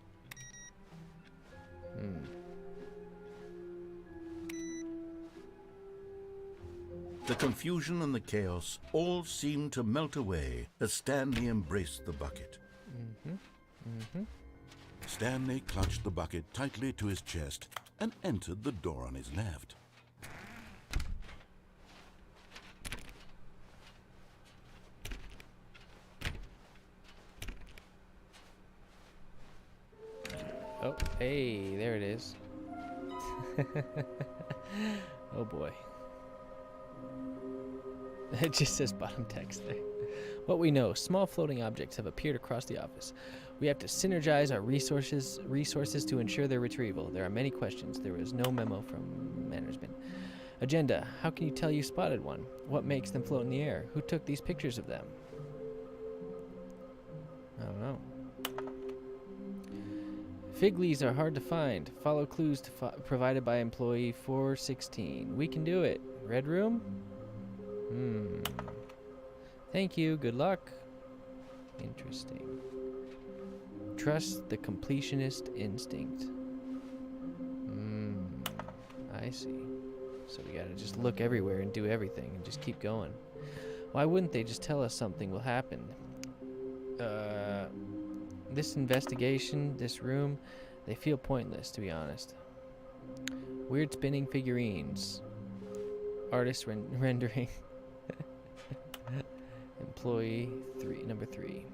The confusion and the chaos all seemed to melt away as Stanley embraced the bucket. Mm-hmm. Stanley clutched the bucket tightly to his chest and entered the door on his left. Oh, hey, there it is. Oh boy. It just says bottom text there. What we know, small floating objects have appeared across the office. We have to synergize our resources to ensure their retrieval. There are many questions. There is no memo from management. Agenda, how can you tell you spotted one? What makes them float in the air? Who took these pictures of them? I don't know. Fig leaves are hard to find. Follow clues provided by employee 416. We can do it. Red room? Thank you. Good luck. Interesting. Trust the completionist instinct. I see. So we gotta just look everywhere and do everything and just keep going. Why wouldn't they just tell us something will happen? This investigation, this room, they feel pointless, to be honest. Weird spinning figurines. Artist rendering. Employee number 3.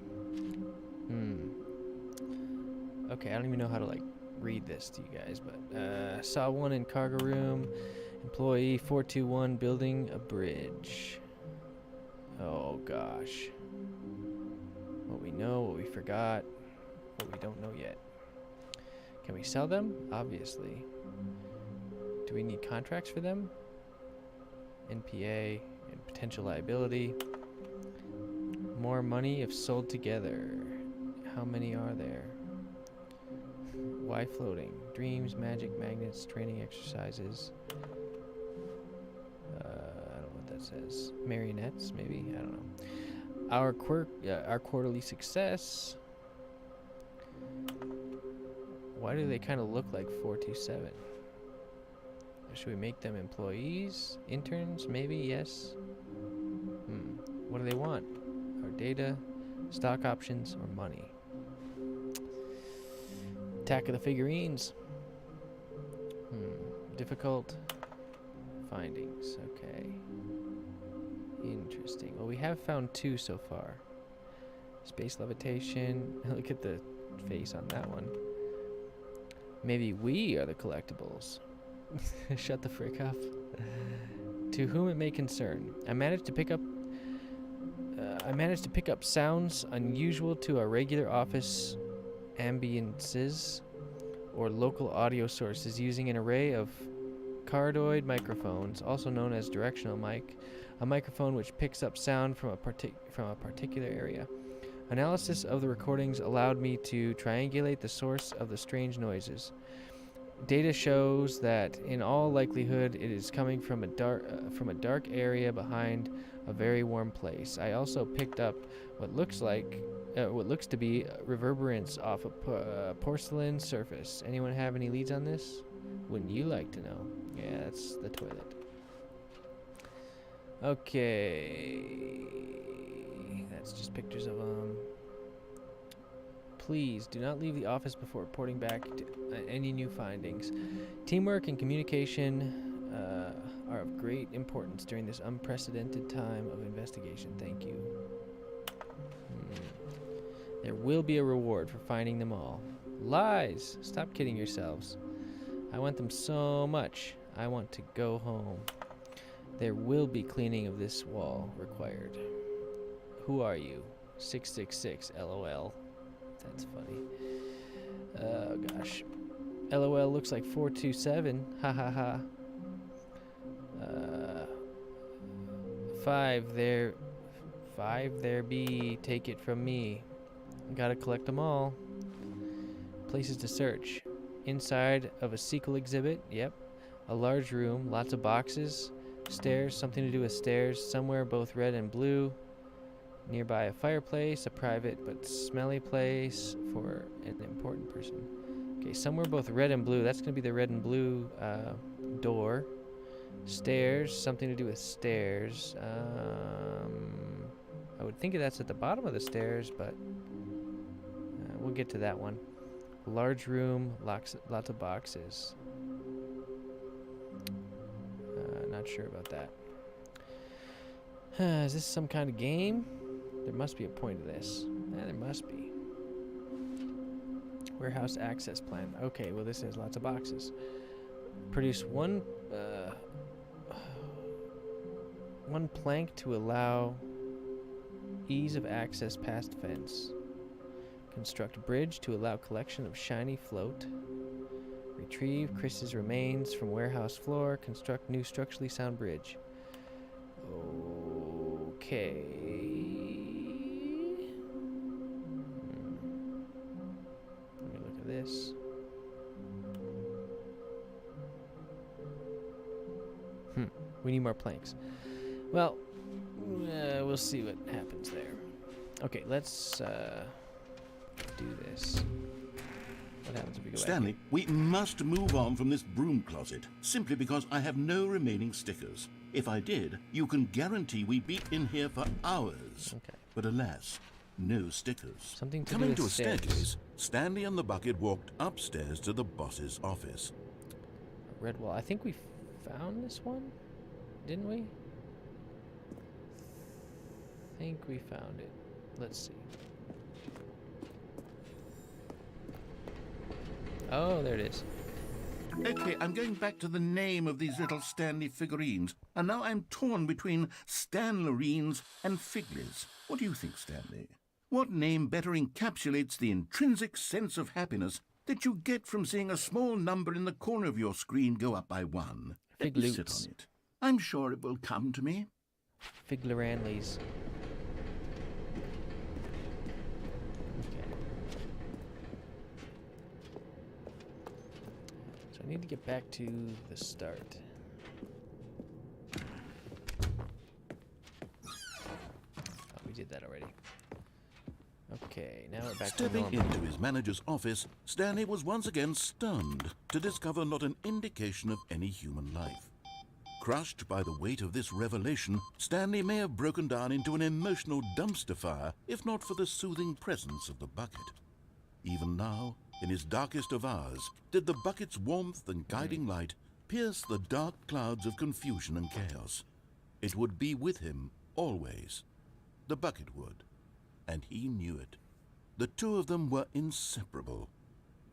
Okay, I don't even know how to like read this to you guys, but saw one in cargo room. Employee 421 building a bridge. Oh gosh. What we know, what we forgot, what we don't know yet. Can we sell them? Obviously. Do we need contracts for them? NPA and potential liability. More money if sold together. How many are there? Why floating? Dreams, magic, magnets, training exercises. I don't know what that says. Marionettes, maybe? I don't know. Our quarterly success. Why do they kind of look like 427? Should we make them employees? Interns? Maybe? Yes. What do they want? Our data, stock options, or money? Attack of the figurines. Difficult findings. Okay. Interesting. Well, we have found 2 so far. Space levitation. Look at the face on that one. Maybe we are the collectibles. Shut the frick up. To whom it may concern. I managed to pick up sounds unusual to our regular office ambiances or local audio sources using an array of cardioid microphones, also known as directional mic, a microphone which picks up sound from a particular area. Analysis of the recordings allowed me to triangulate the source of the strange noises. Data shows that, in all likelihood, it is coming from a dark area behind a very warm place. I also picked up what looks to be reverberance off a porcelain surface. Anyone have any leads on this? Wouldn't you like to know? Yeah, that's the toilet. Okay, that's just pictures of them. Please do not leave the office before reporting back any new findings. Teamwork and communication are of great importance during this unprecedented time of investigation. Thank you. There will be a reward for finding them all. Lies! Stop kidding yourselves. I want them so much. I want to go home. There will be cleaning of this wall required. Who are you? 666, LOL. That's funny. Oh, gosh. LOL looks like 427. Ha ha ha. 5 there. 5 there be. Take it from me. Gotta collect them all. Places to search. Inside of a sequel exhibit. Yep. A large room. Lots of boxes. Stairs. Something to do with stairs. Somewhere both red and blue. Nearby a fireplace, a private but smelly place for an important person. Okay, somewhere both red and blue. That's going to be the red and blue door. Stairs, something to do with stairs. I would think that's at the bottom of the stairs, but we'll get to that one. Large room, lots of boxes. Not sure about that. Is this some kind of game? There must be a point to this. Yeah, there must be. Warehouse access plan. Okay, well this has lots of boxes. Produce one plank to allow ease of access past fence. Construct a bridge to allow collection of shiny float. Retrieve Chris's remains from warehouse floor. Construct new structurally sound bridge. Okay. Let me look at this. We need more planks. Well, we'll see what happens there. Okay, let's do this. What happens if we go Stanley, back we must move on from this broom closet, simply because I have no remaining stickers. If I did, you can guarantee we'd be in here for hours. Okay. But alas, no stickers. Something to Coming do to a with stairs. staircase, Stanley and the bucket walked upstairs to the boss's office. Red wall. I think we found this one, didn't we? I think we found it. Let's see. Oh, there it is. Okay, I'm going back to the name of these little Stanley figurines, and now I'm torn between Stanlerines and Figlies. What do you think, Stanley? What name better encapsulates the intrinsic sense of happiness that you get from seeing a small number in the corner of your screen go up by 1? Let me sit Figloots. on it. I'm sure it will come to me. Figleranleys. Okay. So I need to get back to the start. Oh, we did that already. Okay, now we're back Stepping to normal. into his manager's office, Stanley was once again stunned to discover not an indication of any human life. Crushed by the weight of this revelation, Stanley may have broken down into an emotional dumpster fire if not for the soothing presence of the bucket. Even now, in his darkest of hours, did the bucket's warmth and guiding light pierce the dark clouds of confusion and chaos. It would be with him always. The bucket would, and he knew it. The two of them were inseparable.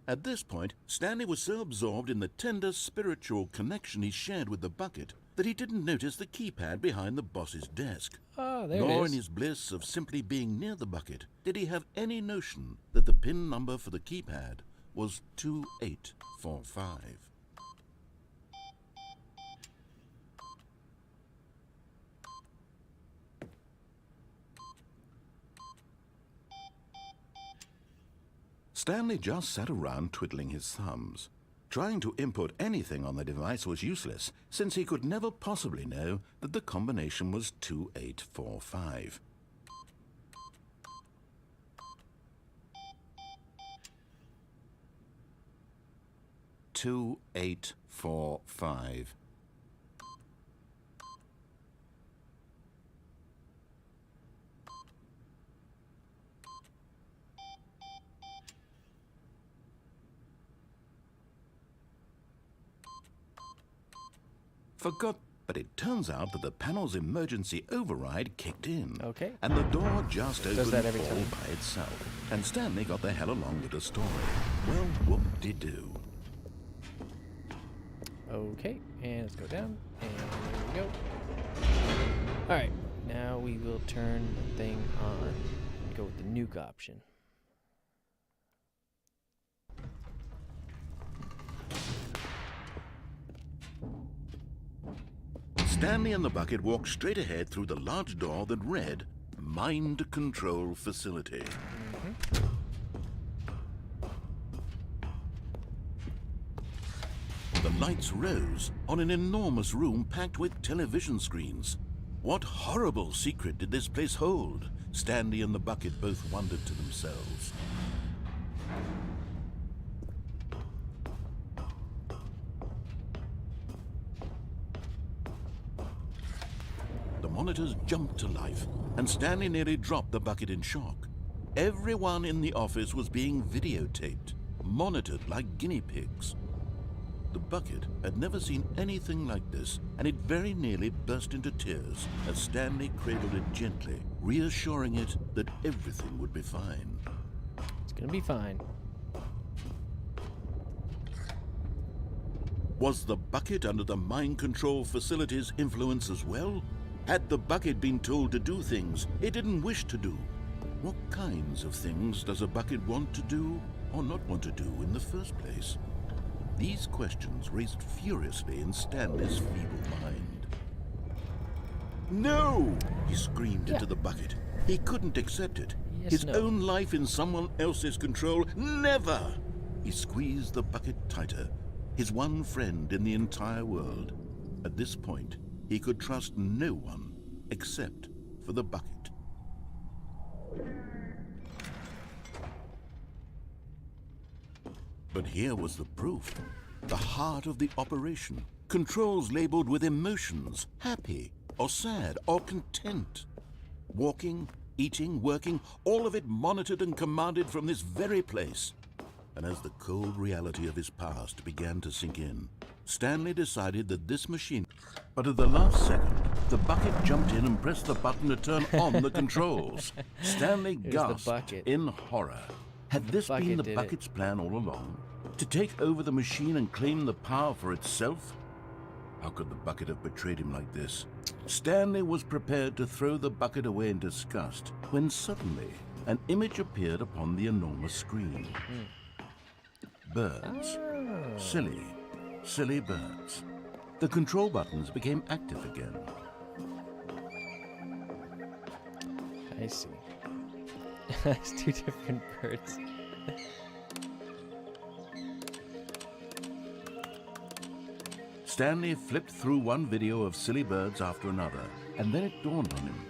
At this point, Stanley was so absorbed in the tender spiritual connection he shared with the bucket that he didn't notice the keypad behind the boss's desk. Oh, there Nor it in is. his bliss of simply being near the bucket did he have any notion that the PIN number for the keypad was 2845. Stanley just sat around twiddling his thumbs. Trying to input anything on the device was useless, since he could never possibly know that the combination was 2845. "2845. Forgot, but it turns out that the panel's emergency override kicked in. Okay. And the door just opened that every all time. by itself. And Stanley got the hell along with the story. Well, whoop-de-doo. Okay, and let's go down, and there we go. Alright, now we will turn the thing on and go with the nuke option. Stanley and the bucket walked straight ahead through the large door that read, Mind Control Facility. The lights rose on an enormous room packed with television screens. What horrible secret did this place hold? Stanley and the bucket both wondered to themselves. The monitors jumped to life, and Stanley nearly dropped the bucket in shock. Everyone in the office was being videotaped, monitored like guinea pigs. The bucket had never seen anything like this, and it very nearly burst into tears as Stanley cradled it gently, reassuring it that everything would be fine. It's gonna be fine. Was the bucket under the mind control facility's influence as well? Had the bucket been told to do things it didn't wish to do? What kinds of things does a bucket want to do or not want to do in the first place? These questions raced furiously in Stanley's feeble mind. No! He screamed into the bucket. He couldn't accept it. Yes, His no. own life in someone else's control. Never! He squeezed the bucket tighter. His one friend in the entire world. At this point, he could trust no one except for the bucket. But here was the proof. The heart of the operation. Controls labeled with emotions, happy or sad or content. Walking, eating, working, all of it monitored and commanded from this very place. And as the cold reality of his past began to sink in, Stanley decided that this machine... But at the last second, the bucket jumped in and pressed the button to turn on the controls. Stanley Here's the gasped bucket. in horror. Had this bucket been the did it. bucket's plan all along? To take over the machine and claim the power for itself? How could the bucket have betrayed him like this? Stanley was prepared to throw the bucket away in disgust when suddenly an image appeared upon the enormous screen. Birds. Silly, silly birds. The control buttons became active again. I see. It's two different birds. Stanley flipped through one video of silly birds after another, and then it dawned on him.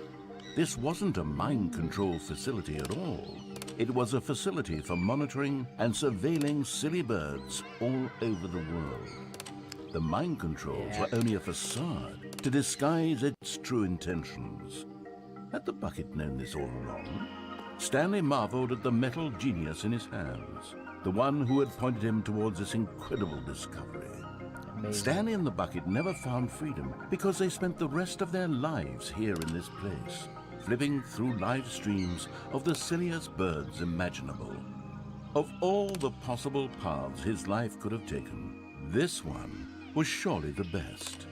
This wasn't a mind control facility at all. It was a facility for monitoring and surveilling silly birds all over the world. The mind controls were only a facade to disguise its true intentions. Had the bucket known this all along? Stanley marveled at the metal genius in his hands, the one who had pointed him towards this incredible discovery. Amazing. Stanley and the bucket never found freedom because they spent the rest of their lives here in this place, flipping through live streams of the silliest birds imaginable. Of all the possible paths his life could have taken, this one was surely the best.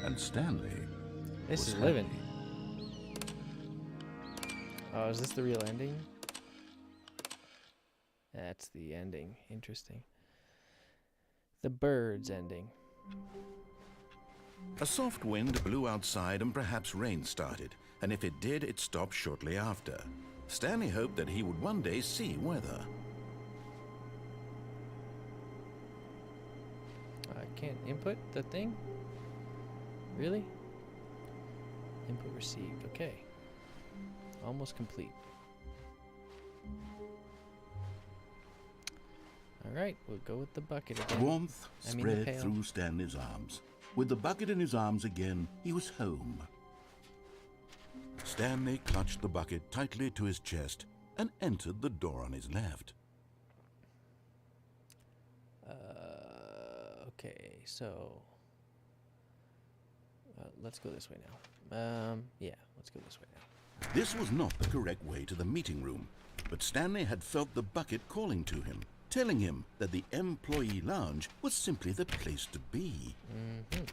And Stanley This was is happy. living. Oh, is this the real ending? That's the ending. Interesting. The bird's ending. A soft wind blew outside and perhaps rain started, and if it did, it stopped shortly after. Stanley hoped that he would one day see weather. I can't input the thing? Really? Input received. Okay. Almost complete. Alright, we'll go with the bucket again. Warmth I mean the spread pail. through Stanley's arms. With the bucket in his arms again, he was home. Stanley clutched the bucket tightly to his chest and entered the door on his left. Okay, so... let's go this way now. Yeah, let's go this way now. This was not the correct way to the meeting room, but Stanley had felt the bucket calling to him, telling him that the employee lounge was simply the place to be. Mm-hmm.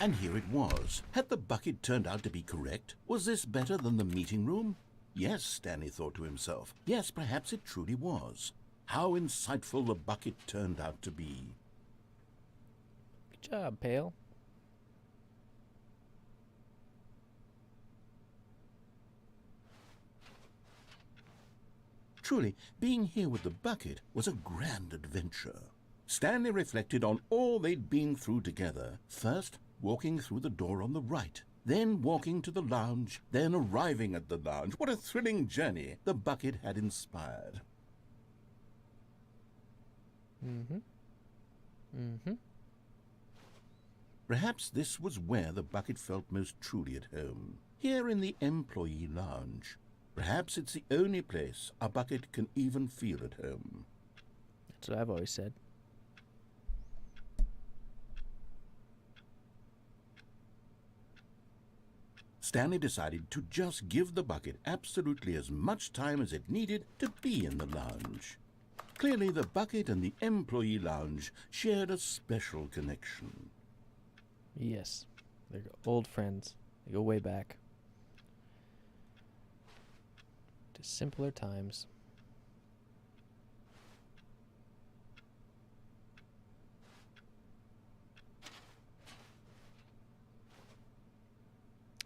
And here it was. Had the bucket turned out to be correct? Was this better than the meeting room? Yes, Stanley thought to himself. Yes, perhaps it truly was. How insightful the bucket turned out to be. Good job, Pale. Truly, being here with the bucket was a grand adventure. Stanley reflected on all they'd been through together. First, walking through the door on the right, then walking to the lounge, then arriving at the lounge. What a thrilling journey the bucket had inspired. Mm-hmm. Mm-hmm. Perhaps this was where the bucket felt most truly at home, here in the employee lounge. Perhaps it's the only place a bucket can even feel at home. That's what I've always said. Stanley decided to just give the bucket absolutely as much time as it needed to be in the lounge. Clearly, the bucket and the employee lounge shared a special connection. Yes. They're old friends. They go way back. To simpler times.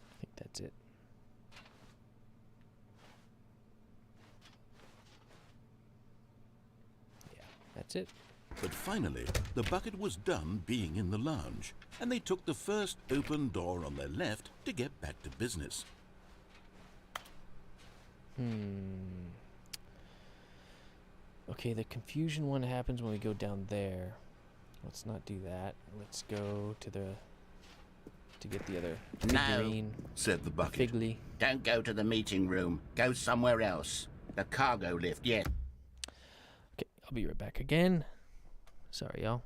I think that's it. Yeah, that's it. But finally, the bucket was done being in the lounge, and they took the first open door on their left to get back to business. Okay, the confusion one happens when we go down there. Let's not do that. Let's go to get the other figurine. Said the bucket. Figgly. Don't go to the meeting room. Go somewhere else. The cargo lift, yeah. Okay, I'll be right back again. Sorry, y'all.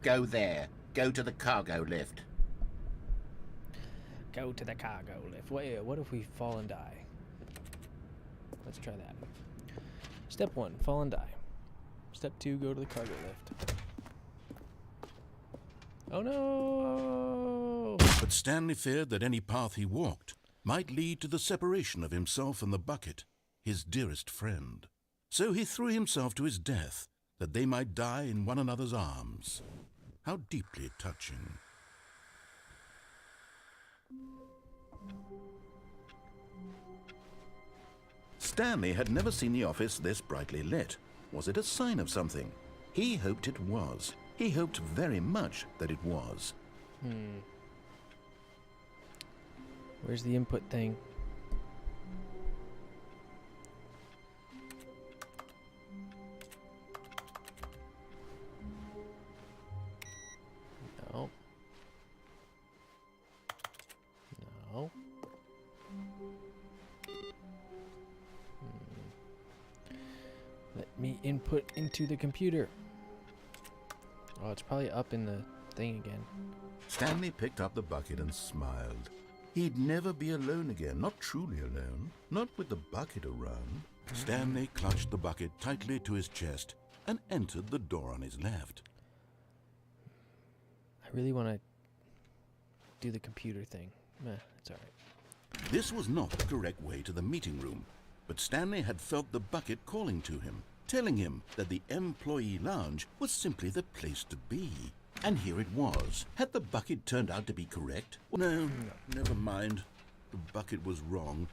Go there. Go to the cargo lift. Go to the cargo lift. Wait, what if we fall and die? Let's try that. Step 1, fall and die. Step 2, go to the cargo lift. Oh no! But Stanley feared that any path he walked might lead to the separation of himself and the bucket, his dearest friend. So he threw himself to his death, that they might die in one another's arms. How deeply touching. Stanley had never seen the office this brightly lit. Was it a sign of something? He hoped it was. He hoped very much that it was. Where's the input thing? No. No. Let me input into the computer. Oh, it's probably up in the thing again. Stanley picked up the bucket and smiled. He'd never be alone again, not truly alone, not with the bucket around. Stanley clutched the bucket tightly to his chest and entered the door on his left. I really want to do the computer thing. It's alright. This was not the correct way to the meeting room, but Stanley had felt the bucket calling to him, telling him that the employee lounge was simply the place to be. And here it was. Had the bucket turned out to be correct? No, never mind. The bucket was wrong.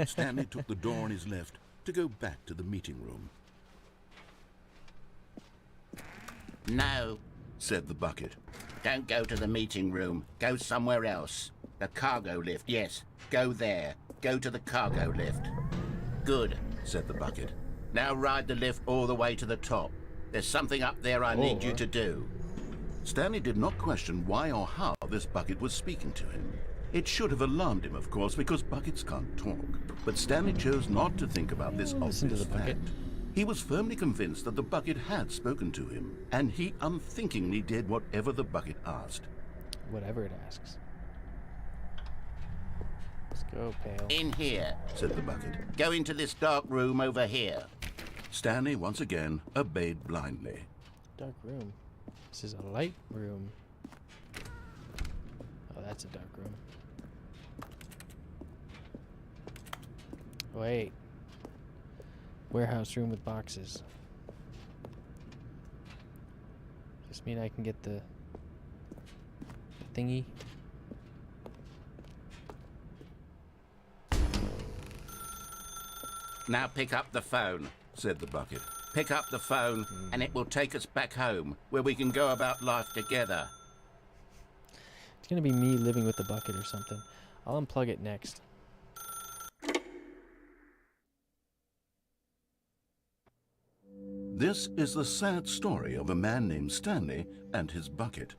Stanley took the door on his left to go back to the meeting room. No, said the bucket. don't go to the meeting room. Go somewhere else. The cargo lift, yes. Go there. Go to the cargo lift. Good, Said the bucket. now ride the lift all the way to the top. There's something up there I need you to do. Stanley did not question why or how this bucket was speaking to him. It should have alarmed him, of course, because buckets can't talk. But Stanley chose not to think about this Listen to obvious the bucket. fact. He was firmly convinced that the bucket had spoken to him, and he unthinkingly did whatever the bucket asked. Whatever it asks. Let's go, Pale. In here. Said the bucket. Go into this dark room over here. Stanley once again obeyed blindly. Dark room. This is a light room. Oh, that's a dark room. Wait. Warehouse room with boxes. Does this mean I can get the thingy? Now pick up the phone. Said the bucket. Pick up the phone and it will take us back home where we can go about life together. It's gonna be me living with the bucket or something. I'll unplug it next. This is the sad story of a man named Stanley and his bucket.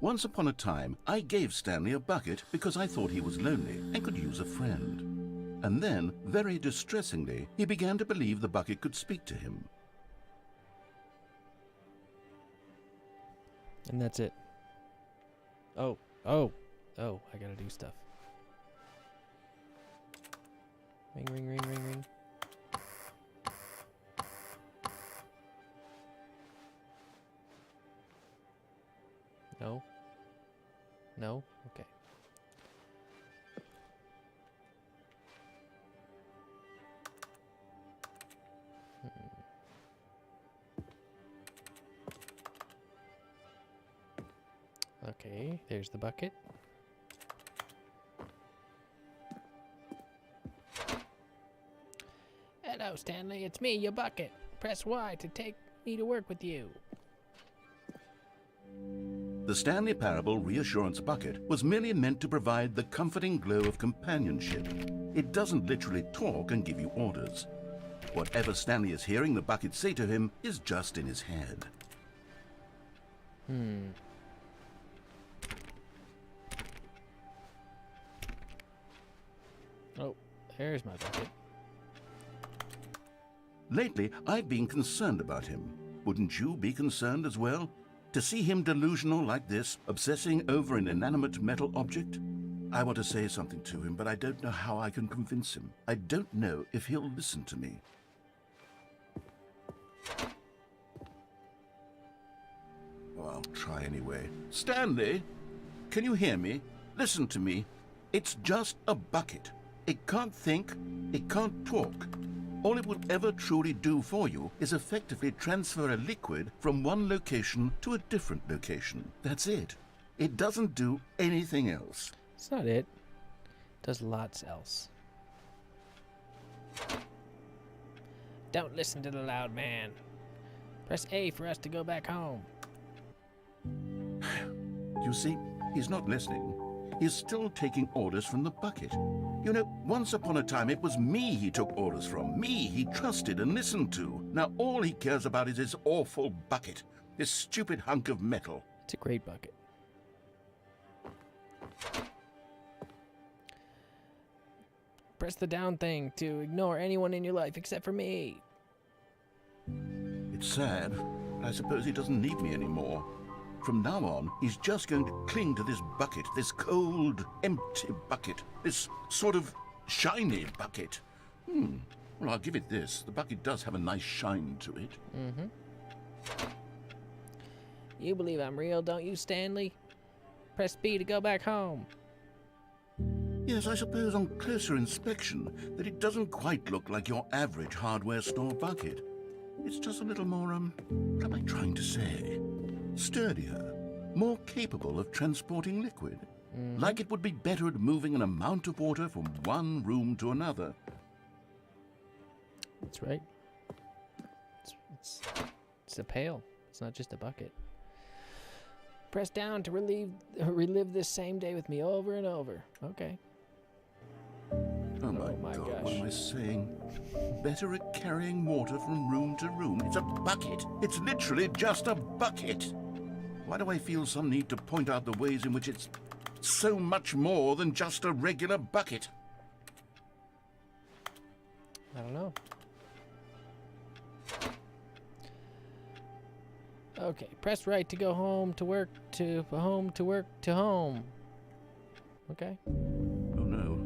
Once upon a time, I gave Stanley a bucket because I thought he was lonely and could use a friend. And then, very distressingly, he began to believe the bucket could speak to him. And that's it. Oh, I gotta do stuff. Ring, ring, ring, ring, ring. No? No? Okay. Okay, there's the bucket. Hello, Stanley. It's me, your bucket. Press Y to take me to work with you. The Stanley Parable Reassurance Bucket was merely meant to provide the comforting glow of companionship. It doesn't literally talk and give you orders. Whatever Stanley is hearing the bucket say to him is just in his head. Oh, there's my bucket. Lately, I've been concerned about him. Wouldn't you be concerned as well? To see him delusional like this, obsessing over an inanimate metal object? I want to say something to him, but I don't know how I can convince him. I don't know if he'll listen to me. Oh, I'll try anyway. Stanley, can you hear me? Listen to me. It's just a bucket. It can't think, it can't talk. All it will ever truly do for you is effectively transfer a liquid from one location to a different location. That's it. It doesn't do anything else. It's not it. It does lots else. Don't listen to the loud man. Press A for us to go back home. You see, he's not listening. He's still taking orders from the bucket. You know, once upon a time it was me he took orders from. Me he trusted and listened to. Now all he cares about is his awful bucket. This stupid hunk of metal. It's a great bucket. Press the down thing to ignore anyone in your life except for me. It's sad, but I suppose he doesn't need me anymore. From now on, he's just going to cling to this bucket, this cold, empty bucket, this sort of shiny bucket. Well, I'll give it this. The bucket does have a nice shine to it. You believe I'm real, don't you, Stanley? Press B to go back home. Yes, I suppose on closer inspection that it doesn't quite look like your average hardware store bucket. It's just a little more, what am I trying to say? Sturdier, more capable of transporting liquid. Like it would be better at moving an amount of water from one room to another. That's right. It's a pail. It's not just a bucket. Press down to relive this same day with me over and over. Okay. Oh my God, gosh. what am I saying? Better at carrying water from room to room. It's a bucket. It's literally just a bucket. Why do I feel some need to point out the ways in which it's so much more than just a regular bucket? I don't know. Okay, press right to go home to work to home to work to home. Okay. Oh no.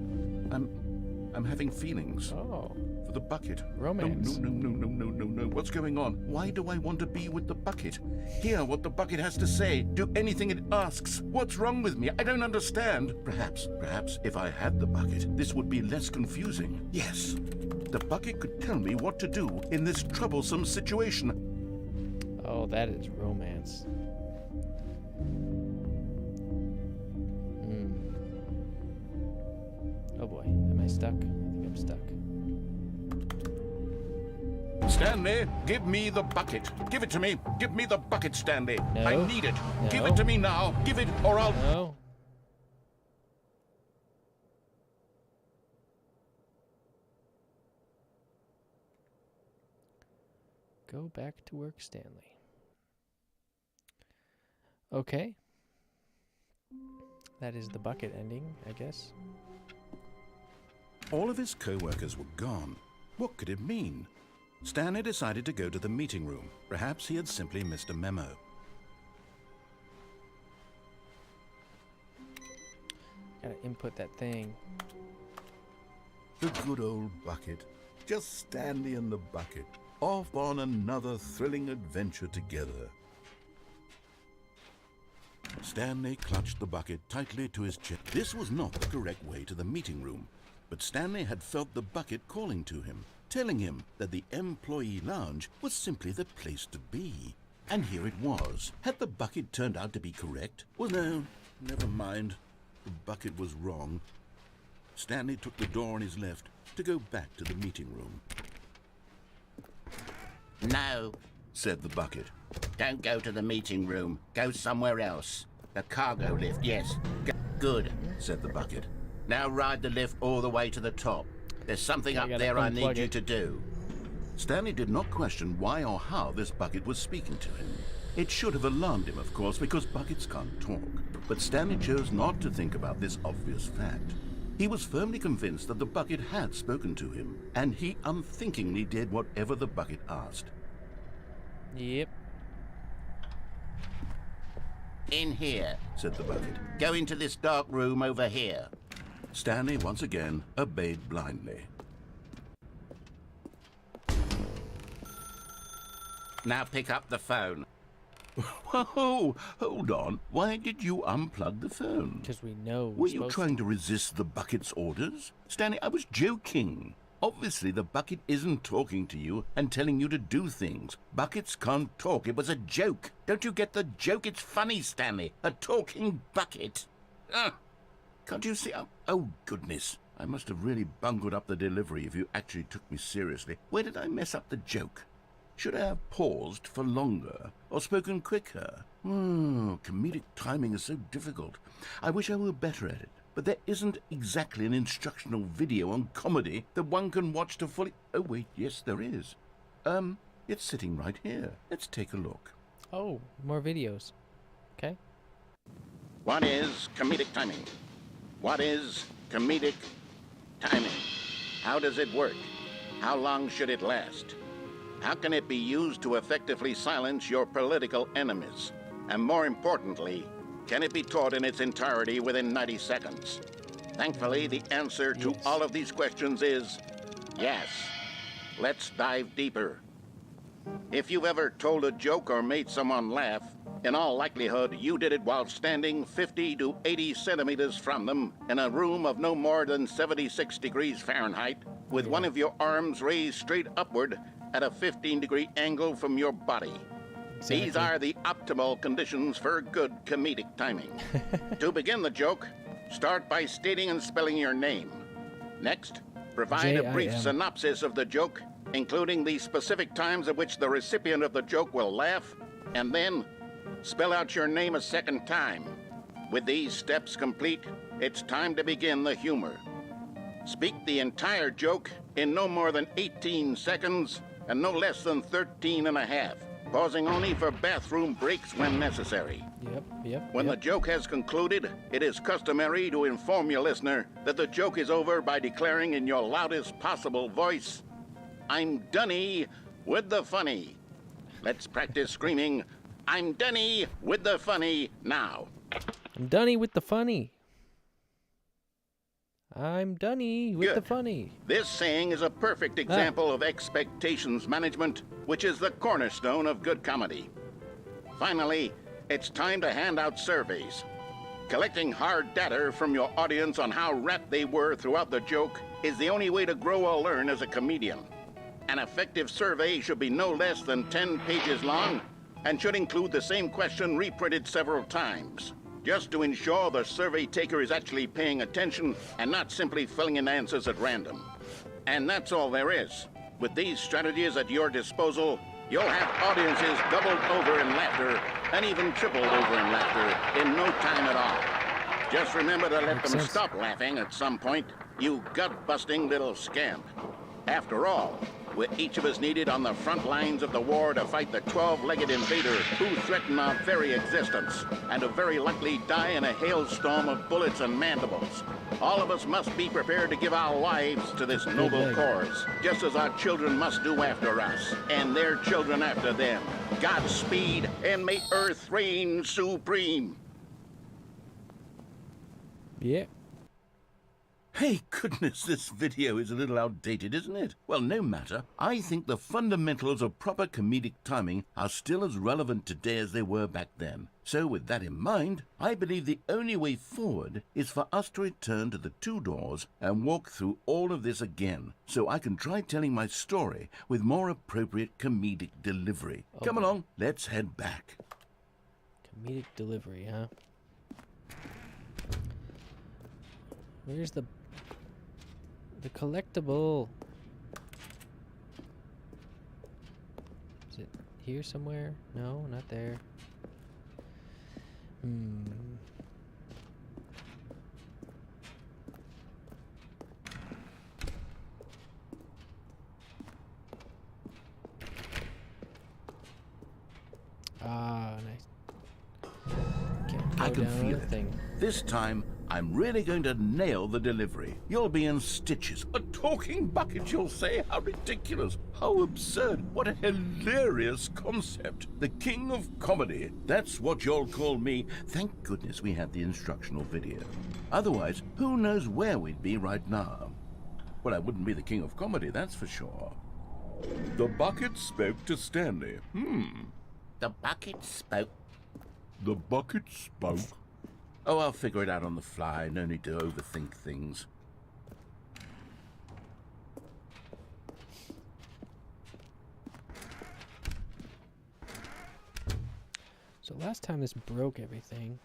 I'm having feelings. Oh. For the bucket. Romance. No. What's going on? Why do I want to be with the bucket? Hear what the bucket has to say. Do anything it asks. What's wrong with me? I don't understand. Perhaps if I had the bucket, this would be less confusing. Yes. The bucket could tell me what to do in this troublesome situation. Oh, that is romance. Oh boy, am I stuck? I think I'm stuck. Stanley, give me the bucket. Give it to me. Give me the bucket, Stanley. No. I need it. No. Give it to me now. Give it or I'll... No. Go back to work, Stanley. Okay. That is the bucket ending, I guess. All of his co-workers were gone. What could it mean? Stanley decided to go to the meeting room. Perhaps he had simply missed a memo. Gotta input that thing. The good old bucket. Just Stanley and the bucket. Off on another thrilling adventure together. Stanley clutched the bucket tightly to his chest. This was not the correct way to the meeting room, but Stanley had felt the bucket calling to him, telling him that the employee lounge was simply the place to be. And here it was. Had the bucket turned out to be correct? Well, no, never mind. The bucket was wrong. Stanley took the door on his left to go back to the meeting room. No, Said the bucket. don't go to the meeting room. Go somewhere else. The cargo lift, yes. Good. Said the bucket. Now ride the lift all the way to the top. There's something I up gotta there I unplug need you it. to do. Stanley did not question why or how this bucket was speaking to him. It should have alarmed him, of course, because buckets can't talk. But Stanley chose not to think about this obvious fact. He was firmly convinced that the bucket had spoken to him, and he unthinkingly did whatever the bucket asked. Yep. In here. Said the bucket. Go into this dark room over here. Stanley once again obeyed blindly. Now pick up the phone. Whoa, hold on. Why did you unplug the phone? Because we know Were you trying to resist the bucket's orders? Stanley, I was joking. Obviously, the bucket isn't talking to you and telling you to do things. Buckets can't talk. It was a joke. Don't you get the joke? It's funny, Stanley. A talking bucket. Can't you see? Oh, goodness. I must have really bungled up the delivery if you actually took me seriously. Where did I mess up the joke? Should I have paused for longer or spoken quicker? Comedic timing is so difficult. I wish I were better at it. But there isn't exactly an instructional video on comedy that one can watch to fully... Oh, wait, yes, there is. It's sitting right here. Let's take a look. Oh, more videos. Okay. What is comedic timing? What is comedic timing? How does it work? How long should it last? How can it be used to effectively silence your political enemies? And more importantly, can it be taught in its entirety within 90 seconds? Thankfully, the answer to Yes. all of these questions is yes. Let's dive deeper. If you've ever told a joke or made someone laugh, in all likelihood, you did it while standing 50 to 80 centimeters from them in a room of no more than 76 degrees Fahrenheit, with one of your arms raised straight upward at a 15-degree angle from your body. These Exactly. are the optimal conditions for good comedic timing. To begin the joke, start by stating and spelling your name. Next, provide a brief J-I-M. synopsis of the joke, including the specific times at which the recipient of the joke will laugh, and then spell out your name a second time. With these steps complete, it's time to begin the humor. Speak the entire joke in no more than 18 seconds and no less than 13 and a half, pausing only for bathroom breaks when necessary. When the joke has concluded, it is customary to inform your listener that the joke is over by declaring in your loudest possible voice, "I'm Dunny with the funny." Let's practice screaming, "I'm Dunny with the funny" now. I'm Dunny with the funny. I'm Dunny with the Good. funny. This saying is a perfect example of expectations management, which is the cornerstone of good comedy. Finally, it's time to hand out surveys. Collecting hard data from your audience on how rapt they were throughout the joke is the only way to grow or learn as a comedian. An effective survey should be no less than 10 pages long and should include the same question reprinted several times, just to ensure the survey taker is actually paying attention and not simply filling in answers at random. And that's all there is. With these strategies at your disposal, you'll have audiences doubled over in laughter and even tripled over in laughter in no time at all. Just remember to let them stop laughing at some point, you gut-busting little scamp. After all, we're each of us needed on the front lines of the war to fight the 12-legged invader who threaten our very existence and who very likely die in a hailstorm of bullets and mandibles. All of us must be prepared to give our lives to this noble cause, just as our children must do after us, and their children after them. Godspeed, and may Earth reign supreme. Yeah. Hey, goodness, this video is a little outdated, isn't it? Well, no matter. I think the fundamentals of proper comedic timing are still as relevant today as they were back then. So, with that in mind, I believe the only way forward is for us to return to the two doors and walk through all of this again, so I can try telling my story with more appropriate comedic delivery. Come along, let's head back. Comedic delivery, huh? Where's the collectible? Is it here somewhere? No, not there. Ah, nice. I can feel it. This time, I'm really going to nail the delivery. You'll be in stitches. A talking bucket, you'll say? How ridiculous. How absurd. What a hilarious concept. The king of comedy. That's what you'll call me. Thank goodness we had the instructional video. Otherwise, who knows where we'd be right now. Well, I wouldn't be the king of comedy, that's for sure. The bucket spoke to Stanley. The bucket spoke. The bucket spoke. Oh, I'll figure it out on the fly. No need to overthink things. So last time this broke everything.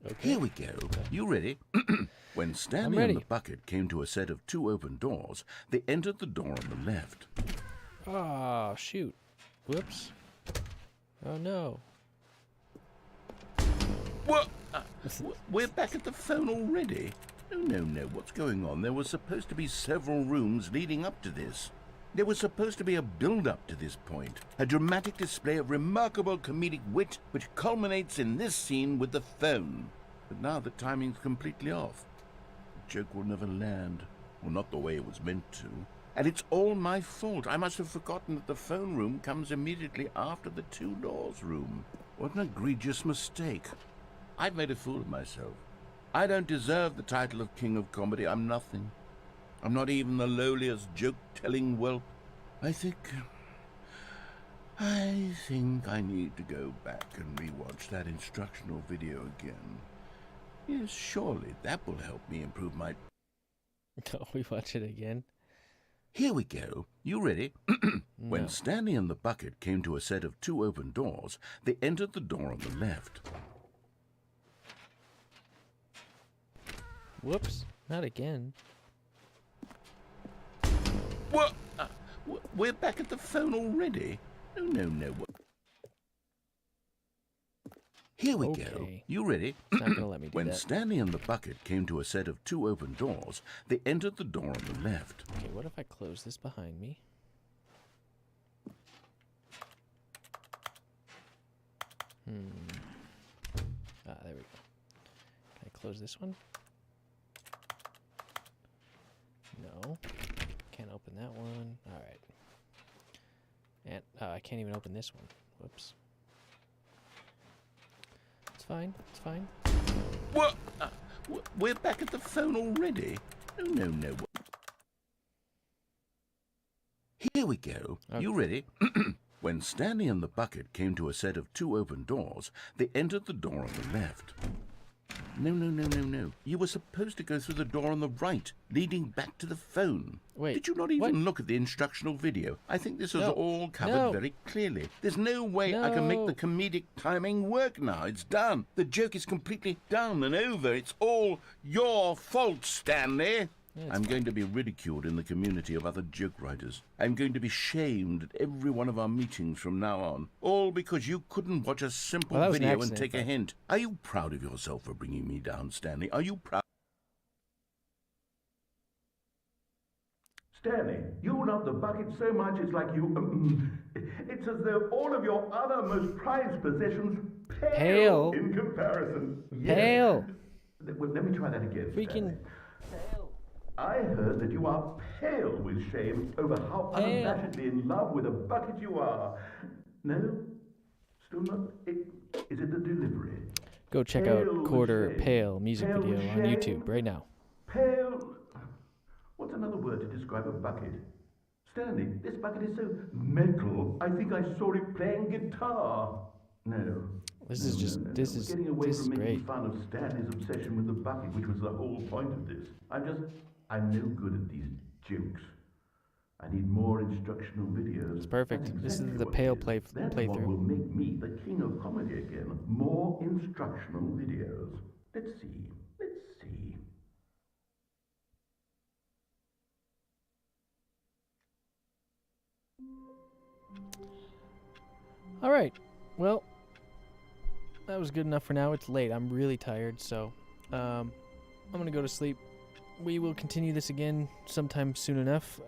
Okay. Here we go. You ready? When Stanley and the bucket came to a set of two open doors, they entered the door on the left. Oh, shoot. Whoops. Oh, no. What? We're back at the phone already? No. What's going on? There were supposed to be several rooms leading up to this. There was supposed to be a build-up to this point, a dramatic display of remarkable comedic wit which culminates in this scene with the phone. But now the timing's completely off. The joke will never land, or not the way it was meant to. And it's all my fault. I must have forgotten that the phone room comes immediately after the two doors room. What an egregious mistake. I've made a fool of myself. I don't deserve the title of King of Comedy. I'm nothing. I'm not even the lowliest joke-telling whelp. I think I need to go back and rewatch that instructional video again. Yes, surely that will help me improve my... Oh, we watch it again. Here we go. You ready? When No. Stanley and the bucket came to a set of 2 open doors, they entered the door on the left. Whoops. Not again. What? We're back at the phone already? No. Here we go. Okay. You ready? It's not gonna let me do When that. Stanley and the bucket came to a set of 2 open doors, they entered the door on the left. Okay, what if I close this behind me? Ah, there we go. Can I close this one? No. Can't open that one. Alright. And I can't even open this one. Whoops. It's fine. It's fine. What? We're back at the phone already? No. Here we go. Okay. You ready? When Stanley and the bucket came to a set of 2 open doors, they entered the door on the left. No. You were supposed to go through the door on the right, leading back to the phone. Wait, Did you not even what? look at the instructional video? I think this was No. all covered No. very clearly. There's no way I can make the No. comedic timing work now. It's done. The joke is completely done and over. It's all your fault, Stanley. Yeah, it's I'm going to be ridiculed in the community of other joke writers. I'm going to be shamed at every one of our meetings from now on. All because you couldn't watch a simple Well, that was an video and accident, take a but- hint. Are you proud of yourself for bringing me down, Stanley? Are you proud? Stanley, you love the bucket so much it's like you... it's as though all of your other most prized possessions Pale. in comparison. Pale. Well, let me try that again, Freaking Stanley. I heard that you are pale with shame over how Pale. unabashedly in love with a bucket you are. No? Still not? Is it the delivery? Go check Pale out with Chorder shame. Pale music Pale video with on shame. YouTube right now. Pale. What's another word to describe a bucket? Stanley, this bucket is so metal. I think I saw it playing guitar. No. This is just No. this We're is getting away this is from making great. fun of Stanley's obsession with the bucket, which was the whole point of this. I'm no good at these jokes. I need more instructional videos. It's perfect. That's This is exactly the what Pale it is. That's what playthrough. will make me the king of comedy again. More instructional videos. Let's see. All right. Well, that was good enough for now. It's late. I'm really tired, so I'm going to go to sleep. We will continue this again sometime soon enough.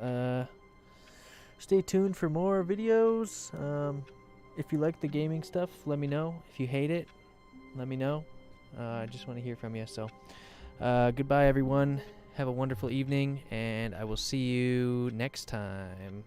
Stay tuned for more videos. If you like the gaming stuff, let me know. If you hate it, let me know. I just want to hear from you. So goodbye, everyone. Have a wonderful evening, and I will see you next time.